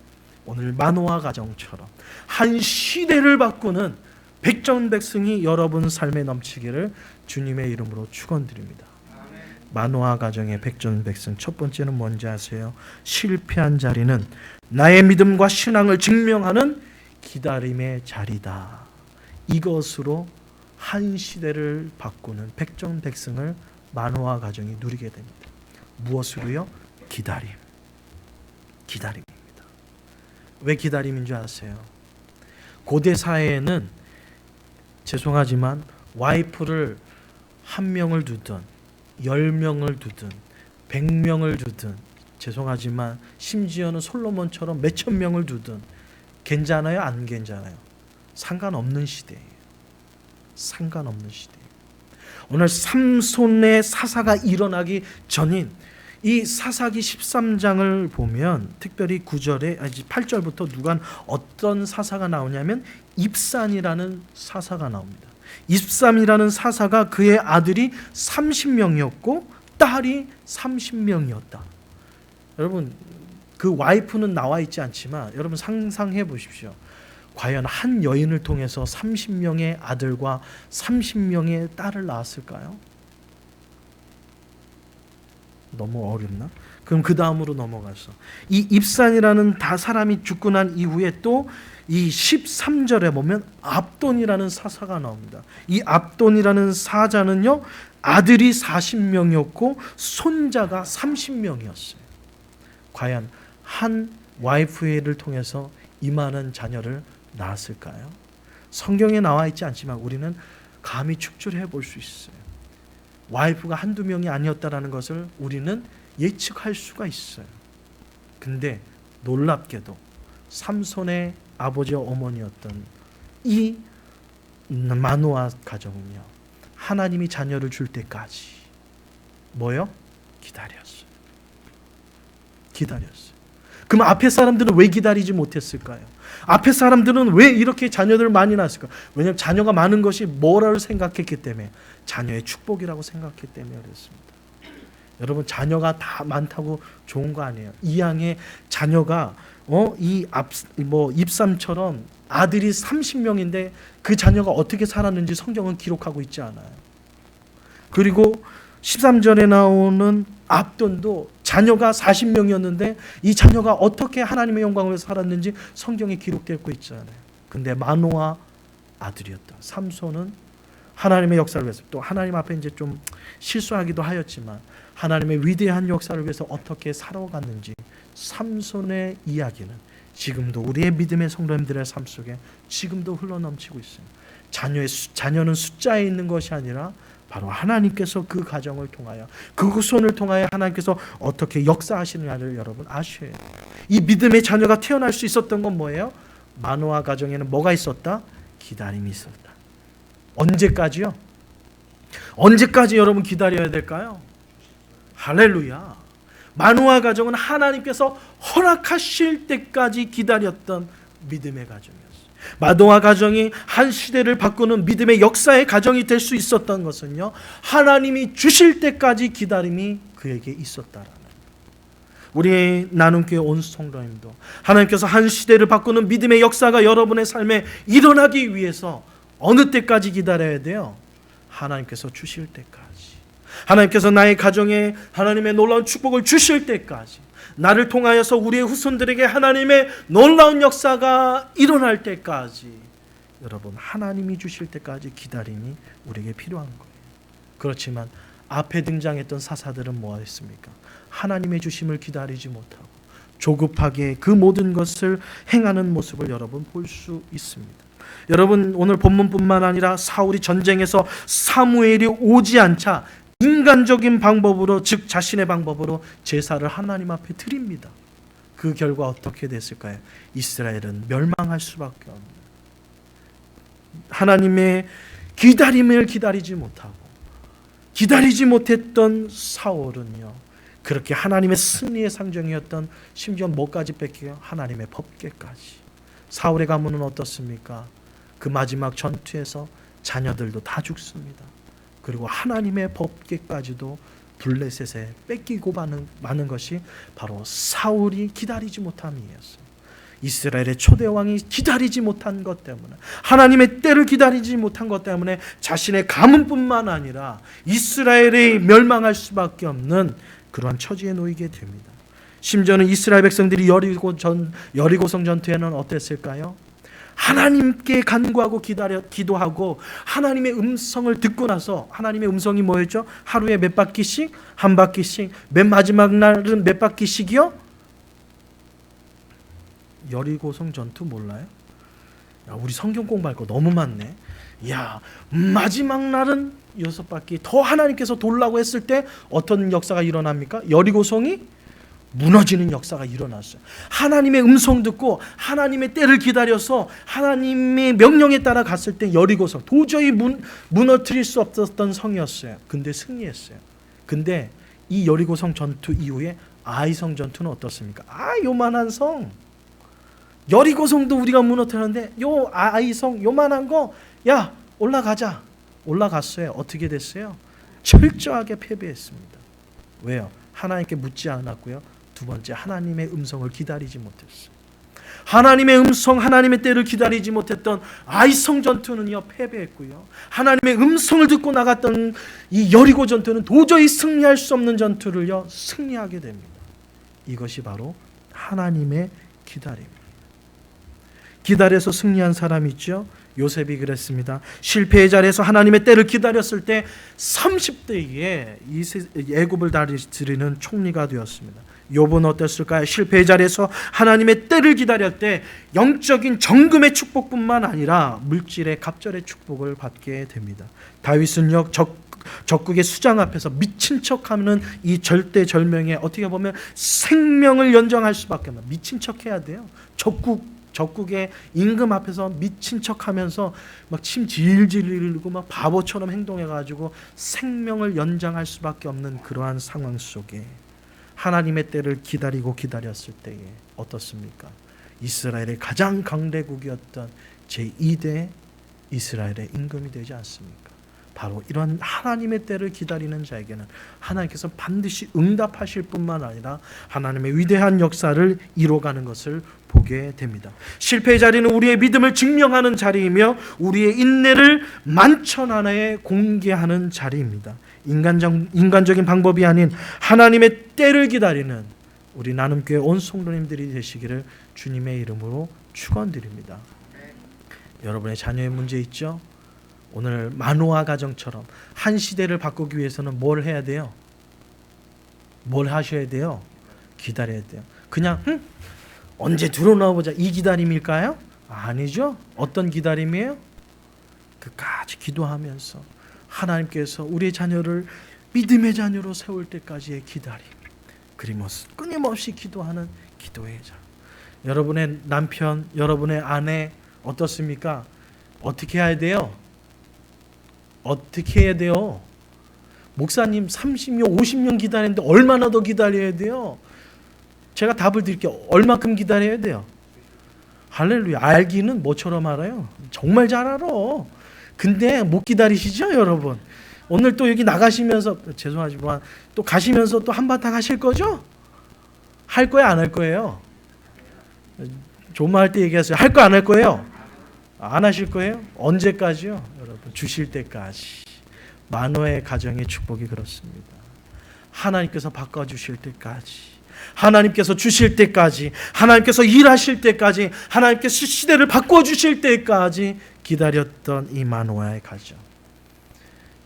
오늘 마노아 가정처럼 한 시대를 바꾸는 백전백승이 여러분 삶에 넘치기를 주님의 이름으로 축원드립니다. 마노아 가정의 백전백승, 첫 번째는 뭔지 아세요? 실패한 자리는 나의 믿음과 신앙을 증명하는 기다림의 자리다. 이것으로 한 시대를 바꾸는 백전백승을 마노아 가정이 누리게 됩니다. 무엇으로요? 기다림입니다. 왜 기다림인 줄 아세요? 고대 사회에는 죄송하지만 와이프를 한 명을 두든 10명을 두든 100명을 두든 죄송하지만 심지어는 솔로몬처럼 몇천 명을 두든 괜찮아요? 안 괜찮아요? 상관없는 시대예요. 오늘 삼손의 사사가 일어나기 전인 이 사사기 13장을 보면 특별히 9절에 8절부터 누가 어떤 사사가 나오냐면 입산이라는 사사가 나옵니다. 입산이라는 사사가 그의 아들이 30명이었고 딸이 30명이었다. 여러분 그 와이프는 나와 있지 않지만 여러분 상상해 보십시오. 과연 한 여인을 통해서 30명의 아들과 30명의 딸을 낳았을까요? 너무 어렵나? 그럼 그 다음으로 넘어가서 이 입산이라는 사람이 죽고 난 이후에 또 이 13절에 보면 압돈이라는 사사가 나옵니다. 이 압돈이라는 사자는요 아들이 40명이었고 손자가 30명이었어요. 과연 한 와이프를 통해서 이 많은 자녀를 낳았을까요? 성경에 나와 있지 않지만 우리는 감히 축출해 볼 수 있어요. 와이프가 한두 명이 아니었다라는 것을 우리는 예측할 수가 있어요. 근데 놀랍게도 삼손의 아버지와 어머니였던 이 마노아 가정은요 하나님이 자녀를 줄 때까지 뭐요? 기다렸어요. 그럼 앞에 사람들은 왜 기다리지 못했을까요? 앞에 사람들은 왜 이렇게 자녀들을 많이 낳았을까? 왜냐하면 자녀가 많은 것이 뭐라고 생각했기 때문에 자녀의 축복이라고 생각했기 때문에 그렇습니다. 여러분 자녀가 다 많다고 좋은 거 아니에요. 이양의 자녀가 입삼처럼 아들이 30명인데 그 자녀가 어떻게 살았는지 성경은 기록하고 있지 않아요. 그리고 13절에 나오는 압돈도 자녀가 40명이었는데 이 자녀가 어떻게 하나님의 영광을 위해서 살았는지 성경에 기록되고 있잖아요. 근데 마노아 아들이었다. 삼손은 하나님의 역사를 위해서 또 하나님 앞에 이제 좀 실수하기도 하였지만 하나님의 위대한 역사를 위해서 어떻게 살아갔는지 삼손의 이야기는 지금도 우리의 믿음의 성도님들의 삶 속에 지금도 흘러넘치고 있습니다. 자녀는 숫자에 있는 것이 아니라 바로 하나님께서 그 가정을 통하여 그 후손을 통하여 하나님께서 어떻게 역사하시느냐를 여러분 아셔야 돼요. 이 믿음의 자녀가 태어날 수 있었던 건 뭐예요? 마노아 가정에는 뭐가 있었다? 기다림이 있었다. 언제까지요? 언제까지 여러분 기다려야 될까요? 할렐루야. 마노아 가정은 하나님께서 허락하실 때까지 기다렸던 믿음의 가정이었어요. 마노아 가정이 한 시대를 바꾸는 믿음의 역사의 가정이 될 수 있었던 것은요, 하나님이 주실 때까지 기다림이 그에게 있었다라는. 우리 나눔교회 온 성도님도 하나님께서 한 시대를 바꾸는 믿음의 역사가 여러분의 삶에 일어나기 위해서 어느 때까지 기다려야 돼요? 하나님께서 주실 때까지. 하나님께서 나의 가정에 하나님의 놀라운 축복을 주실 때까지, 나를 통하여서 우리의 후손들에게 하나님의 놀라운 역사가 일어날 때까지, 여러분 하나님이 주실 때까지 기다림이 우리에게 필요한 거예요. 그렇지만 앞에 등장했던 사사들은 뭐 했습니까? 하나님의 주심을 기다리지 못하고 조급하게 그 모든 것을 행하는 모습을 여러분 볼 수 있습니다. 여러분 오늘 본문뿐만 아니라 사울이 전쟁에서 사무엘이 오지 않자 인간적인 방법으로, 즉 자신의 방법으로 제사를 하나님 앞에 드립니다. 그 결과 어떻게 됐을까요? 이스라엘은 멸망할 수밖에 없는, 하나님의 기다림을 기다리지 못했던 사울은요, 그렇게 하나님의 승리의 상징이었던, 심지어 뭐까지 뺏겨요? 하나님의 법궤까지. 사울의 가문은 어떻습니까? 그 마지막 전투에서 자녀들도 다 죽습니다. 그리고 하나님의 법궤까지도 블레셋에 뺏기고 마는 것이 바로 사울이 기다리지 못함이었어요. 이스라엘의 초대왕이 기다리지 못한 것 때문에, 하나님의 때를 기다리지 못한 것 때문에 자신의 가문뿐만 아니라 이스라엘이 멸망할 수밖에 없는 그러한 처지에 놓이게 됩니다. 심지어는 이스라엘 백성들이 여리고성 전투에는 어땠을까요? 하나님께 간구하고 기도하고 하나님의 음성을 듣고 나서 하나님의 음성이 뭐였죠? 하루에 몇 바퀴씩? 한 바퀴씩. 맨 마지막 날은 몇 바퀴씩이요? 여리고성 전투 몰라요? 야, 우리 성경 공부할 거 너무 많네. 야, 마지막 날은 6바퀴. 더 하나님께서 돌라고 했을 때 어떤 역사가 일어납니까? 여리고성이 무너지는 역사가 일어났어요. 하나님의 음성 듣고 하나님의 때를 기다려서 하나님의 명령에 따라 갔을 때 여리고성, 도저히 무너뜨릴 수 없었던 성이었어요. 근데 승리했어요. 근데 이 여리고성 전투 이후에 아이성 전투는 어떻습니까? 요만한 성, 여리고성도 우리가 무너뜨렸는데 요 아이성 요만한 거, 야 올라가자. 올라갔어요. 어떻게 됐어요? 철저하게 패배했습니다. 왜요? 하나님께 묻지 않았고요. 두 번째, 하나님의 음성을 기다리지 못했어요. 하나님의 음성, 하나님의 때를 기다리지 못했던 아이성 전투는요 패배했고요. 하나님의 음성을 듣고 나갔던 이 여리고 전투는 도저히 승리할 수 없는 전투를요 승리하게 됩니다. 이것이 바로 하나님의 기다림입니다. 기다려서 승리한 사람이 있죠. 요셉이 그랬습니다. 실패의 자리에서 하나님의 때를 기다렸을 때 30대에 애굽을 다스리는 총리가 되었습니다. 욥은 어땠을까요? 실패의 자리에서 하나님의 때를 기다릴 때 영적인 정금의 축복뿐만 아니라 물질의 갑절의 축복을 받게 됩니다. 다윗은요 적국의 수장 앞에서 미친 척하는 이 절대절명에 어떻게 보면 생명을 연장할 수밖에 없는, 미친 척해야 돼요. 적국의 임금 앞에서 미친 척하면서 막 침 질질 흘리고 막 바보처럼 행동해가지고 생명을 연장할 수밖에 없는 그러한 상황 속에 하나님의 때를 기다렸을 때에 어떻습니까? 이스라엘의 가장 강대국이었던 제2대 이스라엘의 임금이 되지 않습니까? 바로 이런 하나님의 때를 기다리는 자에게는 하나님께서 반드시 응답하실 뿐만 아니라 하나님의 위대한 역사를 이뤄가는 것을 보게 됩니다. 실패의 자리는 우리의 믿음을 증명하는 자리이며 우리의 인내를 만천하에 공개하는 자리입니다. 인간적인 방법이 아닌 하나님의 때를 기다리는 우리 나눔교회 온 성도님들이 되시기를 주님의 이름으로 축원드립니다. 여러분의 자녀의 문제 있죠? 오늘 마노아 가정처럼 한 시대를 바꾸기 위해서는 뭘 해야 돼요? 뭘 하셔야 돼요? 기다려야 돼요. 그냥 언제 들어오나 보자 이 기다림일까요? 아니죠. 어떤 기다림이에요? 끝까지 기도하면서 하나님께서 우리의 자녀를 믿음의 자녀로 세울 때까지의 기다림, 그리고 끊임없이 기도하는 기도의 자. 여러분의 남편, 여러분의 아내 어떻습니까? 어떻게 해야 돼요? 어떻게 해야 돼요? 목사님 30년, 50년 기다리는데 얼마나 더 기다려야 돼요? 제가 답을 드릴게요. 얼마큼 기다려야 돼요? 할렐루야. 알기는 뭐처럼 알아요? 정말 잘 알아. 근데 못 기다리시죠, 여러분? 오늘 또 여기 나가시면서 죄송하지만 또 가시면서 또 한바탕 하실 거죠? 할 거예요, 안 할 거예요? 좋은 말 할 때 얘기하세요. 할 거 안 할 거예요? 안 하실 거예요? 언제까지요? 여러분, 주실 때까지. 마노아의 가정의 축복이 그렇습니다. 하나님께서 바꿔주실 때까지, 하나님께서 주실 때까지, 하나님께서 일하실 때까지, 하나님께서 시대를 바꿔주실 때까지 기다렸던 이 마노아의 가정.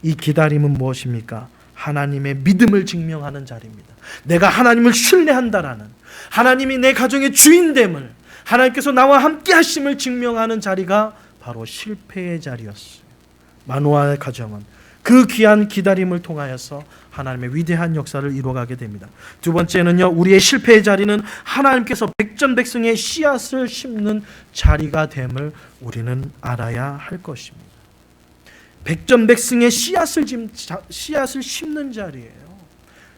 이 기다림은 무엇입니까? 하나님의 믿음을 증명하는 자리입니다. 내가 하나님을 신뢰한다라는, 하나님이 내 가정의 주인됨을, 하나님께서 나와 함께 하심을 증명하는 자리가 바로 실패의 자리였어요. 마노아의 가정은 그 귀한 기다림을 통하여서 하나님의 위대한 역사를 이루어가게 됩니다. 두 번째는요, 우리의 실패의 자리는 하나님께서 백전백승의 씨앗을 심는 자리가 됨을 우리는 알아야 할 것입니다. 백전백승의 씨앗을 심는 자리예요.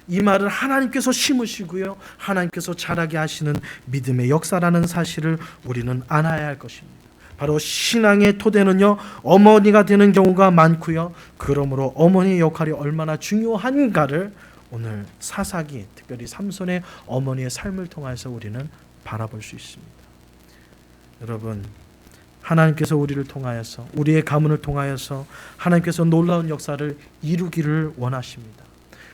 이 말을 하나님께서 심으시고요, 하나님께서 자라게 하시는 믿음의 역사라는 사실을 우리는 알아야 할 것입니다. 바로 신앙의 토대는요, 어머니가 되는 경우가 많고요. 그러므로 어머니의 역할이 얼마나 중요한가를 오늘 사사기, 특별히 삼손의 어머니의 삶을 통해서 우리는 바라볼 수 있습니다. 여러분, 하나님께서 우리를 통하여서, 우리의 가문을 통하여서 하나님께서 놀라운 역사를 이루기를 원하십니다.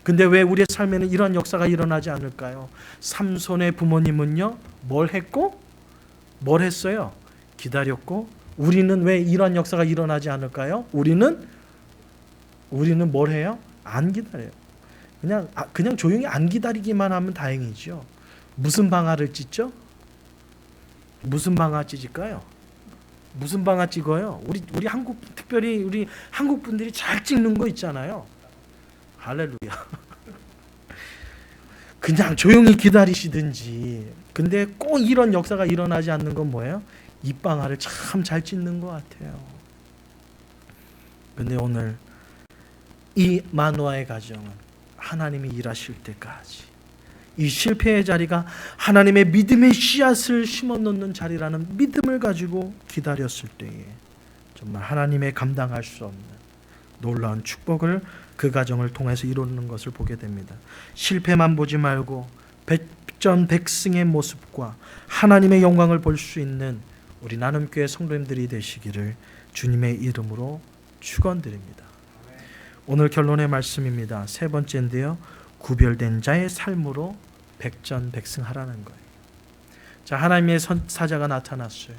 근데 왜 우리의 삶에는 이런 역사가 일어나지 않을까요? 삼손의 부모님은요, 뭘 했고? 뭘 했어요? 기다렸고, 우리는 왜 이런 역사가 일어나지 않을까요? 우리는 뭘 해요? 안 기다려요. 그냥 조용히 안 기다리기만 하면 다행이죠. 무슨 방아를 찢죠? 무슨 방아 찢을까요? 무슨 방아 찍어요? 우리 한국, 특별히 우리 한국 분들이 잘 찍는 거 있잖아요. 할렐루야. 그냥 조용히 기다리시든지. 근데 꼭 이런 역사가 일어나지 않는 건 뭐예요? 입방아를 참 잘 찢는 것 같아요. 근데 오늘 이 마노아의 가정은 하나님이 일하실 때까지, 이 실패의 자리가 하나님의 믿음의 씨앗을 심어 놓는 자리라는 믿음을 가지고 기다렸을 때에 정말 하나님의 감당할 수 없는 놀라운 축복을 그 가정을 통해서 이루는 것을 보게 됩니다. 실패만 보지 말고 백전백승의 모습과 하나님의 영광을 볼 수 있는 우리 나눔교회 성도님들이 되시기를 주님의 이름으로 축원드립니다. 오늘 결론의 말씀입니다. 세 번째인데요. 구별된 자의 삶으로 백전백승하라는 거예요. 자, 하나님의 사자가 나타났어요.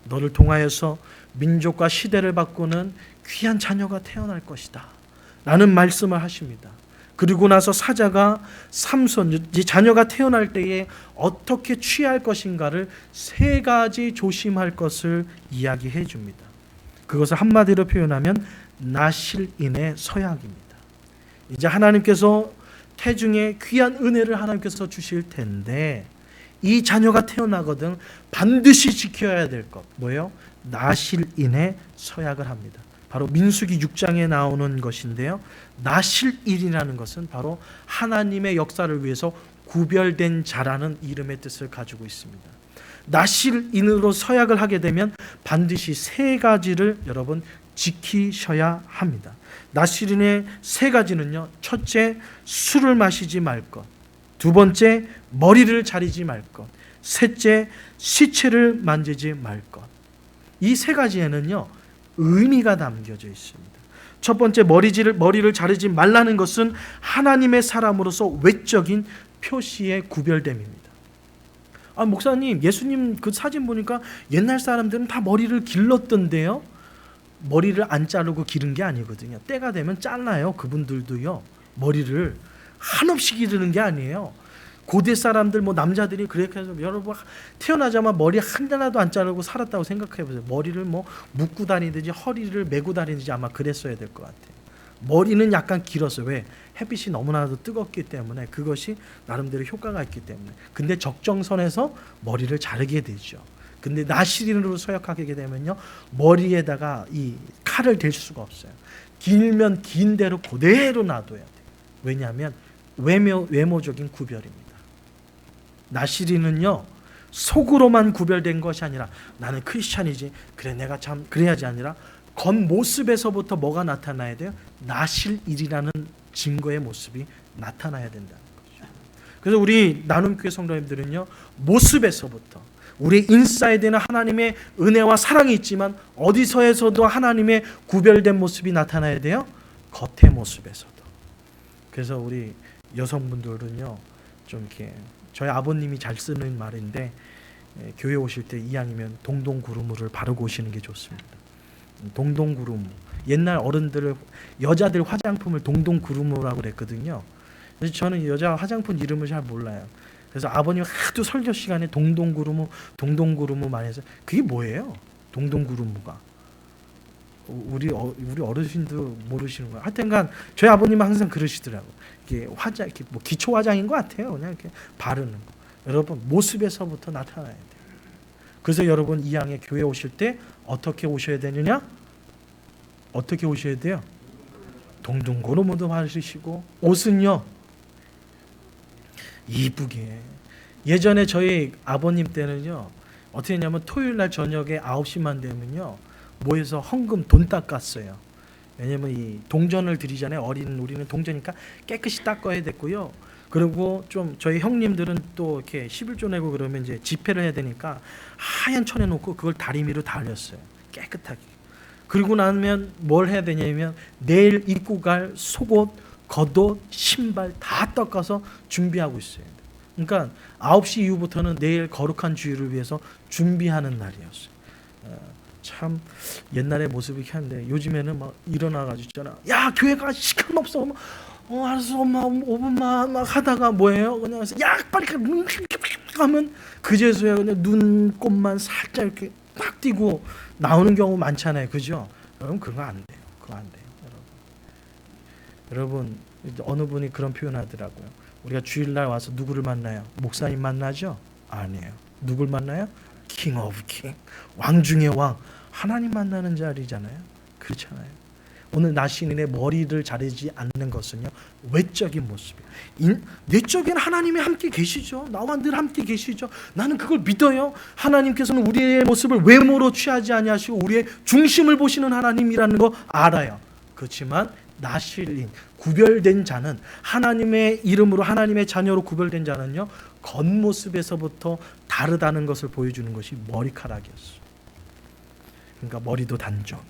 너를 통하여서 민족과 시대를 바꾸는 귀한 자녀가 태어날 것이다 라는 말씀을 하십니다. 그리고 나서 사자가 삼손, 이 자녀가 태어날 때에 어떻게 취할 것인가를 세 가지 조심할 것을 이야기해 줍니다. 그것을 한마디로 표현하면 나실인의 서약입니다. 이제 하나님께서 태중에 귀한 은혜를 하나님께서 주실 텐데, 이 자녀가 태어나거든 반드시 지켜야 될 것, 뭐예요? 나실인의 서약을 합니다. 바로 민수기 6장에 나오는 것인데요. 나실인이라는 것은 바로 하나님의 역사를 위해서 구별된 자라는 이름의 뜻을 가지고 있습니다. 나실인으로 서약을 하게 되면 반드시 세 가지를 여러분 지키셔야 합니다. 나실인의 세 가지는요. 첫째, 술을 마시지 말 것. 두 번째, 머리를 자르지 말 것. 셋째, 시체를 만지지 말 것. 이 세 가지에는요. 의미가 담겨져 있습니다. 첫 번째, 머리를 자르지 말라는 것은 하나님의 사람으로서 외적인 표시의 구별됨입니다. 목사님, 예수님 그 사진 보니까 옛날 사람들은 다 머리를 길렀던데요. 머리를 안 자르고 기른 게 아니거든요. 때가 되면 잘라요. 그분들도요. 머리를 한없이 기르는 게 아니에요. 고대 사람들, 남자들이 그렇게 해서, 여러분 태어나자마자 머리 하나도 안 자르고 살았다고 생각해 보세요. 머리를 묶고 다니든지 허리를 메고 다니든지 아마 그랬어야 될 것 같아요. 머리는 약간 길었어요. 왜? 햇빛이 너무나도 뜨겁기 때문에, 그것이 나름대로 효과가 있기 때문에. 근데 적정선에서 머리를 자르게 되죠. 근데 나실인으로 서약하게 되면요, 머리에다가 이 칼을 댈 수가 없어요. 길면 긴 대로 그대로 놔둬야 돼요. 왜냐하면 외모적인 구별입니다. 나실인은요, 속으로만 구별된 것이 아니라 나는 크리스찬이지, 그래 내가 참 그래야지, 아니라 겉모습에서부터 뭐가 나타나야 돼요? 나실인이라는 증거의 모습이 나타나야 된다는 거죠. 그래서 우리 나눔교회 성도님들은요, 모습에서부터 우리 인사이드에는 하나님의 은혜와 사랑이 있지만 어디서에서도 하나님의 구별된 모습이 나타나야 돼요? 겉의 모습에서도. 그래서 우리 여성분들은요, 좀 이렇게, 저희 아버님이 잘 쓰는 말인데, 교회 오실 때 이왕이면 동동구루무를 바르고 오시는 게 좋습니다. 동동구루무. 옛날 어른들, 여자들 화장품을 동동구루무라고 그랬거든요. 그래서 저는 여자 화장품 이름을 잘 몰라요. 그래서 아버님 하도 설교 시간에 동동구루무 많이 해서, 그게 뭐예요? 동동구루무가. 우리 어르신도 모르시는 거예요. 하여튼간 저희 아버님은 항상 그러시더라고. 이게 화장, 이렇게 기초 화장인 것 같아요. 그냥 이렇게 바르는 거. 여러분, 모습에서부터 나타나야 돼요. 그래서 여러분, 이왕에 교회 오실 때 어떻게 오셔야 되느냐? 어떻게 오셔야 돼요? 동동구루무도 바르시고, 옷은요, 이쁘게. 예전에 저희 아버님 때는요, 어떻게 했냐면 토요일 날 저녁에 9시만 되면요, 모여서 헌금 돈 닦았어요. 왜냐면 이 동전을 드리잖아요. 우리는 동전이니까 깨끗이 닦아야 됐고요. 그리고 좀 저희 형님들은 또 이렇게 11조 내고 그러면 이제 집회를 해야 되니까 하얀 천에 놓고 그걸 다리미로 달렸어요. 깨끗하게. 그리고 나면 뭘 해야 되냐면 내일 입고 갈 속옷, 겉옷, 신발 다 닦아서 준비하고 있어요. 그러니까 9시 이후부터는 내일 거룩한 주일을 위해서 준비하는 날이었어요. 참 옛날의 모습이 한데 요즘에는 막 일어나가지고 있잖아. 야 교회가 시간 없어. 알았어 엄마 5분만 막 하다가 뭐예요? 그냥 야 빨리 가면 그제서야 그냥 눈곱만 살짝 이렇게 팍 띄고 나오는 경우 많잖아요, 그죠? 여러분 그거 안 돼요. 그거 안 돼요, 여러분. 어느 분이 그런 표현하더라고요. 우리가 주일날 와서 누구를 만나요? 목사님 만나죠? 아니에요. 누굴 만나요? 킹 오브 킹, 왕 중의 왕, 하나님 만나는 자리잖아요. 그렇잖아요. 오늘 나신인의 머리를 자르지 않는 것은요 외적인 모습이에요. 내적인 하나님이 함께 계시죠. 나와 늘 함께 계시죠. 나는 그걸 믿어요. 하나님께서는 우리의 모습을 외모로 취하지 아니하시고 우리의 중심을 보시는 하나님이라는 거 알아요. 그렇지만 나실인 구별된 자는, 하나님의 이름으로 하나님의 자녀로 구별된 자는요 겉모습에서부터 다르다는 것을 보여주는 것이 머리카락이었어요. 그러니까 머리도 단정히,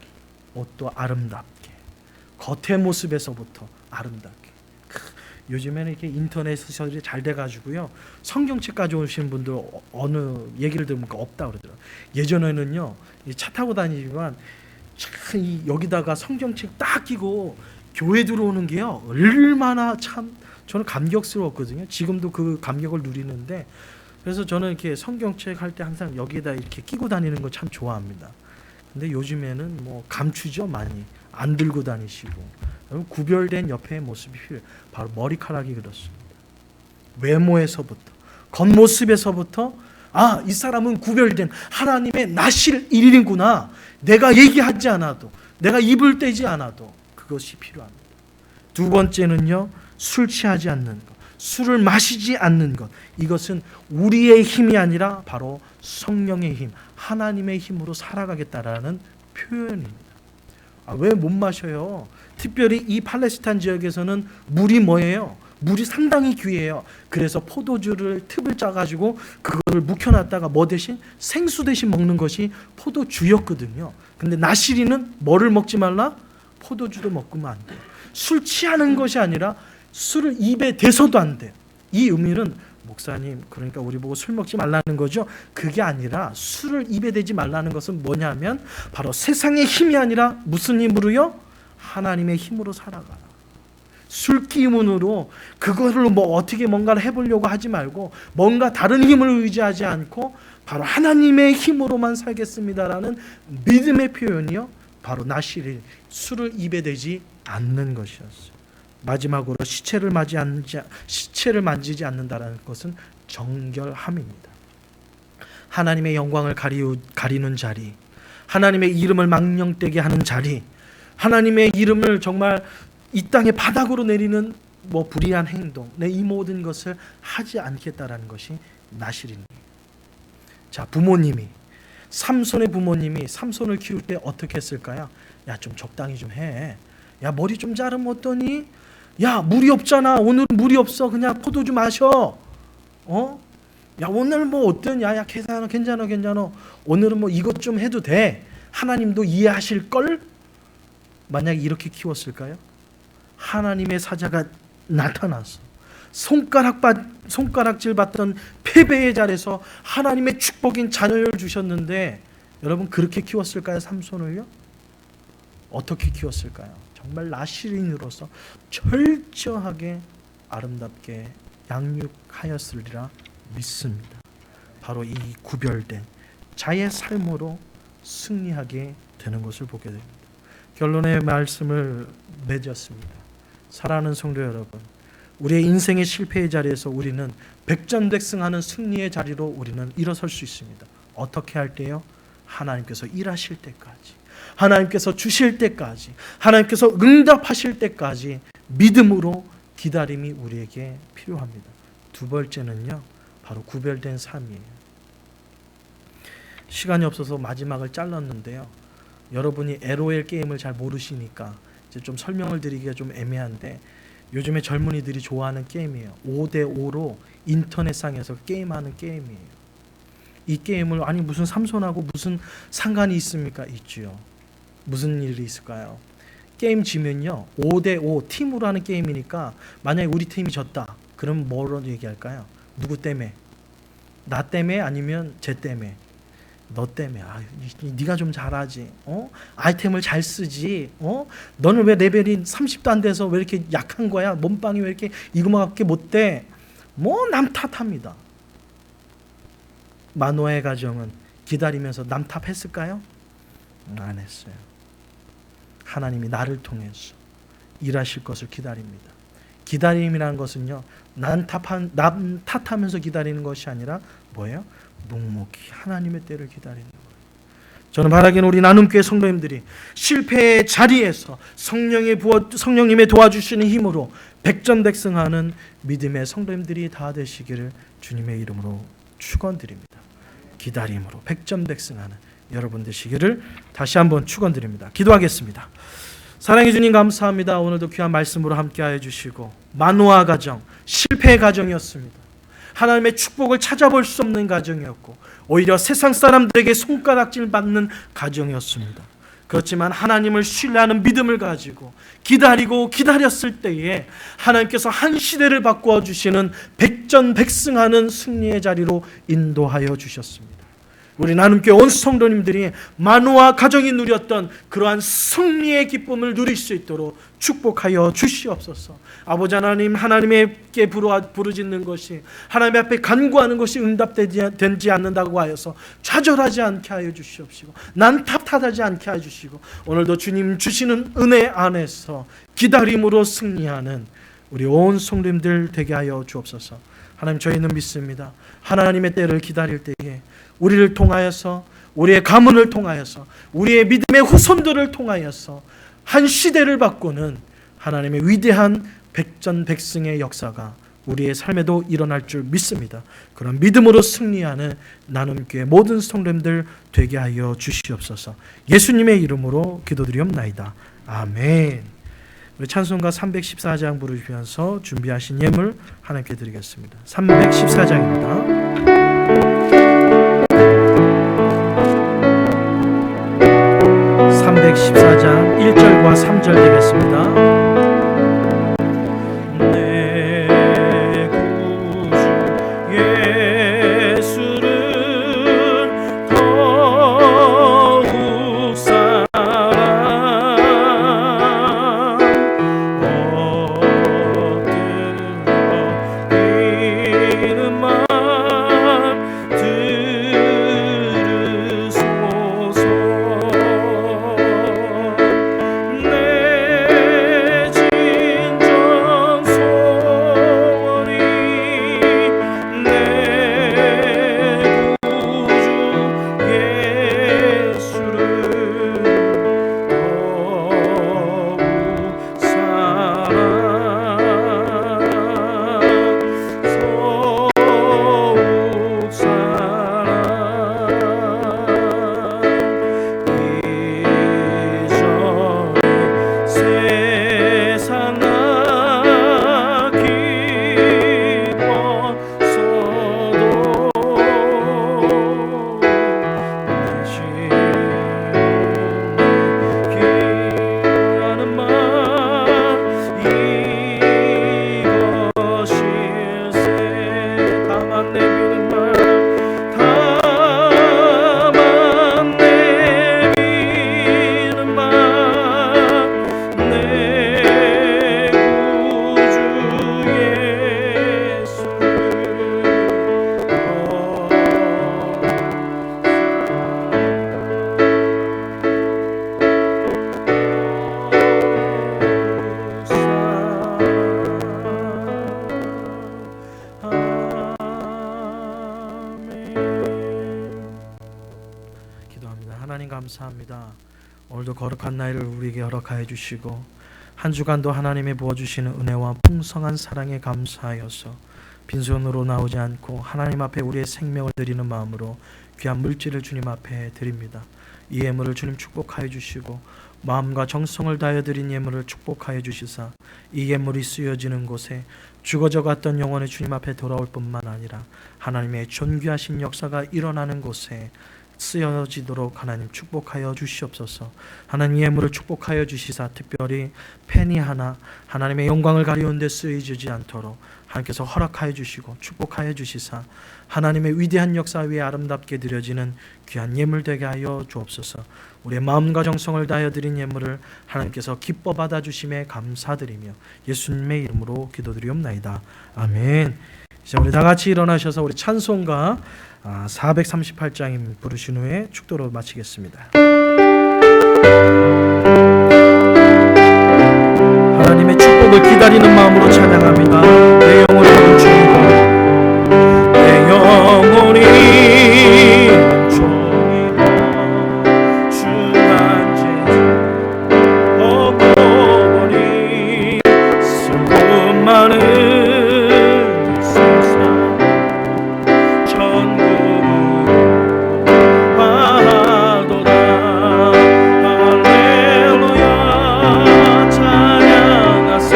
옷도 아름답게, 겉의 모습에서부터 아름답게. 요즘에는 이렇게 인터넷 시설이 잘 돼가지고요 성경책 가져오신 분들 어느 얘기를 들으면 없다 그러더라고요. 예전에는요 차 타고 다니지만 참 여기다가 성경책 딱 끼고 교회 들어오는 게요 얼마나 참 저는 감격스러웠거든요. 지금도 그 감격을 누리는데, 그래서 저는 이렇게 성경책 할 때 항상 여기에다 이렇게 끼고 다니는 거 참 좋아합니다. 근데 요즘에는 뭐 감추죠, 많이 안 들고 다니시고. 구별된 옆의 모습이 필요해요. 바로 머리카락이 그렇습니다. 외모에서부터, 겉모습에서부터 이 사람은 구별된 하나님의 나실 일인구나. 내가 얘기하지 않아도, 내가 입을 떼지 않아도 그것이 필요합니다. 두 번째는요, 술 취하지 않는 것, 술을 마시지 않는 것. 이것은 우리의 힘이 아니라 바로 성령의 힘, 하나님의 힘으로 살아가겠다라는 표현입니다. 왜 못 마셔요? 특별히 이 팔레스타인 지역에서는 물이 뭐예요? 물이 상당히 귀해요. 그래서 포도주를 팁을 짜가지고 그거를 묵혀놨다가 뭐 대신? 생수 대신 먹는 것이 포도주였거든요. 근데 나시리는 뭐를 먹지 말라? 포도주도 먹으면 안 돼요. 술 취하는 것이 아니라 술을 입에 대서도 안 돼요. 이 의미는 목사님 그러니까 우리 보고 술 먹지 말라는 거죠? 그게 아니라 술을 입에 대지 말라는 것은 뭐냐면 바로 세상의 힘이 아니라 무슨 힘으로요? 하나님의 힘으로 살아가라. 술 기운으로 그거를 뭐 어떻게 뭔가를 해보려고 하지 말고 뭔가 다른 힘을 의지하지 않고 바로 하나님의 힘으로만 살겠습니다라는 믿음의 표현이요 바로 나시릴, 술을 입에 대지 않는 것이었어요. 마지막으로 시체를 만지지 않는다는 것은 정결함입니다. 하나님의 영광을 가리는 자리, 하나님의 이름을 망령되게 하는 자리, 하나님의 이름을 정말 이 땅의 바닥으로 내리는 불의한 행동, 내 이 모든 것을 하지 않겠다라는 것이 나실입니다. 자, 부모님이, 삼손의 부모님이 삼손을 키울 때 어떻게 했을까요? 야, 좀 적당히 좀 해. 야, 머리 좀 자르면 어떠니? 야, 물이 없잖아. 오늘 물이 없어. 그냥 포도주 마셔. 야, 오늘 뭐 어떠냐? 야, 괜찮아. 오늘은 뭐 이것 좀 해도 돼. 하나님도 이해하실 걸? 만약에 이렇게 키웠을까요? 하나님의 사자가 나타나서 손가락질 받던 패배의 자리에서 하나님의 축복인 자녀를 주셨는데 여러분 그렇게 키웠을까요? 삼손을요? 어떻게 키웠을까요? 정말 나실인으로서 철저하게 아름답게 양육하였으리라 믿습니다. 바로 이 구별된 자의 삶으로 승리하게 되는 것을 보게 됩니다. 결론의 말씀을 맺었습니다. 사랑하는 성도 여러분, 우리의 인생의 실패의 자리에서 우리는 백전백승하는 승리의 자리로 우리는 일어설 수 있습니다. 어떻게 할 때요? 하나님께서 일하실 때까지, 하나님께서 주실 때까지, 하나님께서 응답하실 때까지 믿음으로 기다림이 우리에게 필요합니다. 두 번째는요, 바로 구별된 삶이에요. 시간이 없어서 마지막을 잘랐는데요. 여러분이 LOL 게임을 잘 모르시니까 이제 좀 설명을 드리기가 좀 애매한데 요즘에 젊은이들이 좋아하는 게임이에요. 5대5로 인터넷상에서 게임하는 게임이에요. 이 게임을 무슨 삼손하고 무슨 상관이 있습니까? 있지요. 무슨 일이 있을까요? 게임 지면요 5대5 팀으로 하는 게임이니까 만약에 우리 팀이 졌다 그럼 뭐로 얘기할까요? 누구 때문에? 나 때문에 아니면 쟤 때문에? 너 때문에. 네가 좀 잘하지. 아이템을 잘 쓰지. 너는 왜 레벨이 30도 안 돼서 왜 이렇게 약한 거야? 몸빵이 왜 이렇게 이거밖에 못 돼? 뭐 남 탓합니다. 마노아의 가정은 기다리면서 남 탓했을까요? 안 했어요. 하나님이 나를 통해서 일하실 것을 기다립니다. 기다림이라는 것은요, 남 탓하면서 기다리는 것이 아니라 뭐예요? 묵묵히 하나님의 때를 기다리는 거예요. 저는 바라기는 우리 나눔교회 성도님들이 실패의 자리에서 성령님의 도와주시는 힘으로 백전백승하는 믿음의 성도님들이 다 되시기를 주님의 이름으로 축원드립니다. 기다림으로 백전백승하는 여러분 되시기를 다시 한번 축원드립니다. 기도하겠습니다. 사랑해 주님 감사합니다. 오늘도 귀한 말씀으로 함께하여 주시고 마노아 가정, 실패의 가정이었습니다. 하나님의 축복을 찾아볼 수 없는 가정이었고 오히려 세상 사람들에게 손가락질 받는 가정이었습니다. 그렇지만 하나님을 신뢰하는 믿음을 가지고 기다리고 기다렸을 때에 하나님께서 한 시대를 바꾸어 주시는 백전백승하는 승리의 자리로 인도하여 주셨습니다. 우리 나눔교회 온 성도님들이 마노아 가정이 누렸던 그러한 승리의 기쁨을 누릴 수 있도록 축복하여 주시옵소서. 아버지 하나님, 하나님께 부르짖는 것이, 하나님 앞에 간구하는 것이 응답되지 않는다고 하여서 좌절하지 않게 하여 주시옵시고 난 탓하지 않게 하여 주시고 오늘도 주님 주시는 은혜 안에서 기다림으로 승리하는 우리 온 성도님들 되게 하여 주옵소서. 하나님, 저희는 믿습니다. 하나님의 때를 기다릴 때에 우리를 통하여서, 우리의 가문을 통하여서, 우리의 믿음의 후손들을 통하여서 한 시대를 바꾸는 하나님의 위대한 백전백승의 역사가 우리의 삶에도 일어날 줄 믿습니다. 그런 믿음으로 승리하는 나눔교회 모든 성도님들 되게 하여 주시옵소서. 예수님의 이름으로 기도드리옵나이다. 아멘. 우리 찬송가 314장 부르시면서 준비하신 예물 하나님께 드리겠습니다. 314장입니다. 314장 1절과 3절 되겠습니다. 내 구주 예수를 더욱 사랑 엎드려 말 들으소서. 하나님 감사합니다. 오늘도 거룩한 날을 우리에게 허락하여 주시고 한 주간도 하나님의 부어주시는 은혜와 풍성한 사랑에 감사하여서 빈손으로 나오지 않고 하나님 앞에 우리의 생명을 드리는 마음으로 귀한 물질을 주님 앞에 드립니다. 이 예물을 주님 축복하여 주시고 마음과 정성을 다하여 드린 예물을 축복하여 주시사 이 예물이 쓰여지는 곳에 죽어져 갔던 영혼이 주님 앞에 돌아올 뿐만 아니라 하나님의 존귀하신 역사가 일어나는 곳에 쓰여지도록 하나님 축복하여 주시옵소서. 하나님 예물을 축복하여 주시사 특별히 펜이 하나 하나님의 영광을 가리우는 데 쓰여지지 않도록 하나님께서 허락하여 주시고 축복하여 주시사 하나님의 위대한 역사 위에 아름답게 드려지는 귀한 예물 되게 하여 주옵소서. 우리의 마음과 정성을 다하여 드린 예물을 하나님께서 기뻐 받아주심에 감사드리며 예수님의 이름으로 기도드리옵나이다. 아멘. 이제 우리 다 같이 일어나셔서 우리 찬송가 438장 부르신 후에 축도로 마치겠습니다. 하나님의 축복을 기다리는 마음으로 찬양합니다. 내 영혼이 주님과 내 영혼이 주님과 중한 죄 벗고 보니 슬픔 많은 세상 천국으로 가도다. 할렐루야 찬양하세.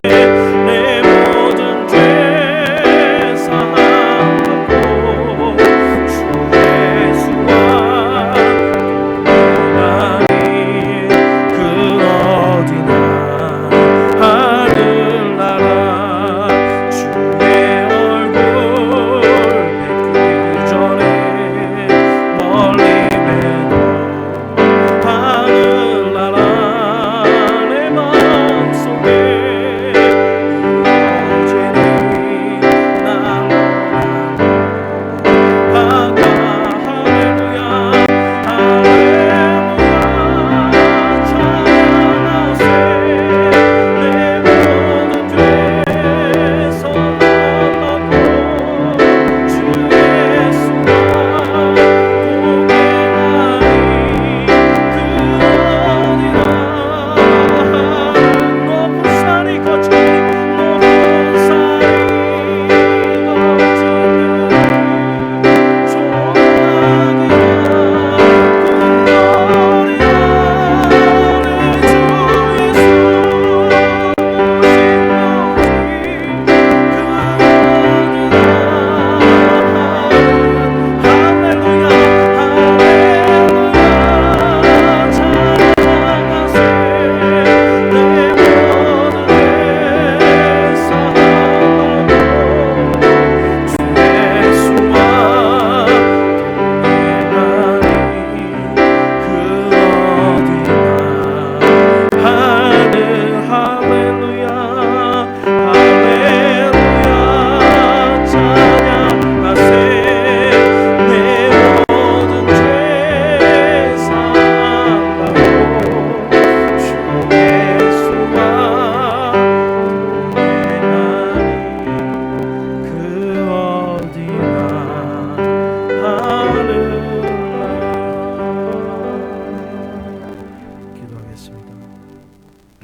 내 모든 죄 사함받고 주 예수와 동행하니 그 어디나 하늘나라 주의 얼굴 뵙기 전에 멀리 뵈도 하늘나라 내 마음속에 이루어지니 난 아까 할렐루야 할렐루야 찬양하세. 내 모든 죄 사함받고 주 예수와 동행하니 그 어디나 높은 산이 거쳐니 높은 산이 거치는 조각이나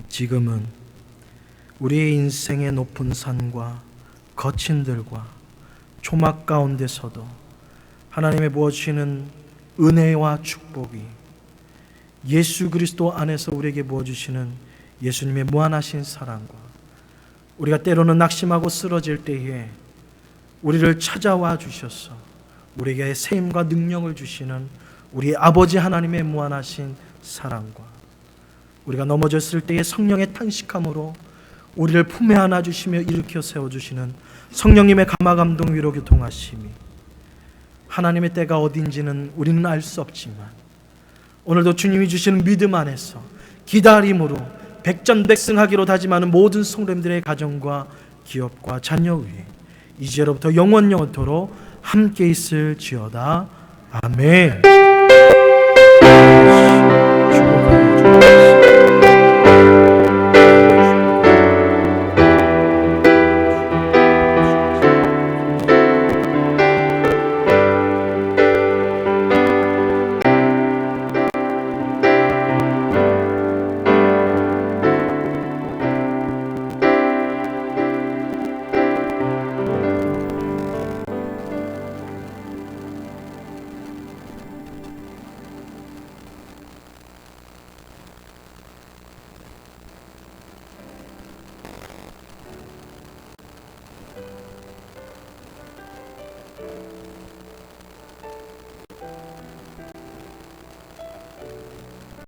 지금은 우리의 인생의 높은 산과 거친 들과 초막 가운데서도 하나님의 부어주시는 은혜와 축복이 예수 그리스도 안에서 우리에게 부어주시는 예수님의 무한하신 사랑과 우리가 때로는 낙심하고 쓰러질 때에 우리를 찾아와 주셔서 우리에게 세임과 능력을 주시는 우리 아버지 하나님의 무한하신 사랑과 우리가 넘어졌을 때의 성령의 탄식함으로 우리를 품에 안아주시며 일으켜 세워주시는 성령님의 감화감동 위로 교통하심이 하나님의 때가 어딘지는 우리는 알 수 없지만 오늘도 주님이 주시는 믿음 안에서 기다림으로 백전백승하기로 다짐하는 모든 성도님들의 가정과 기업과 자녀 위에 이제로부터 영원토록 함께 있을지어다. 아멘.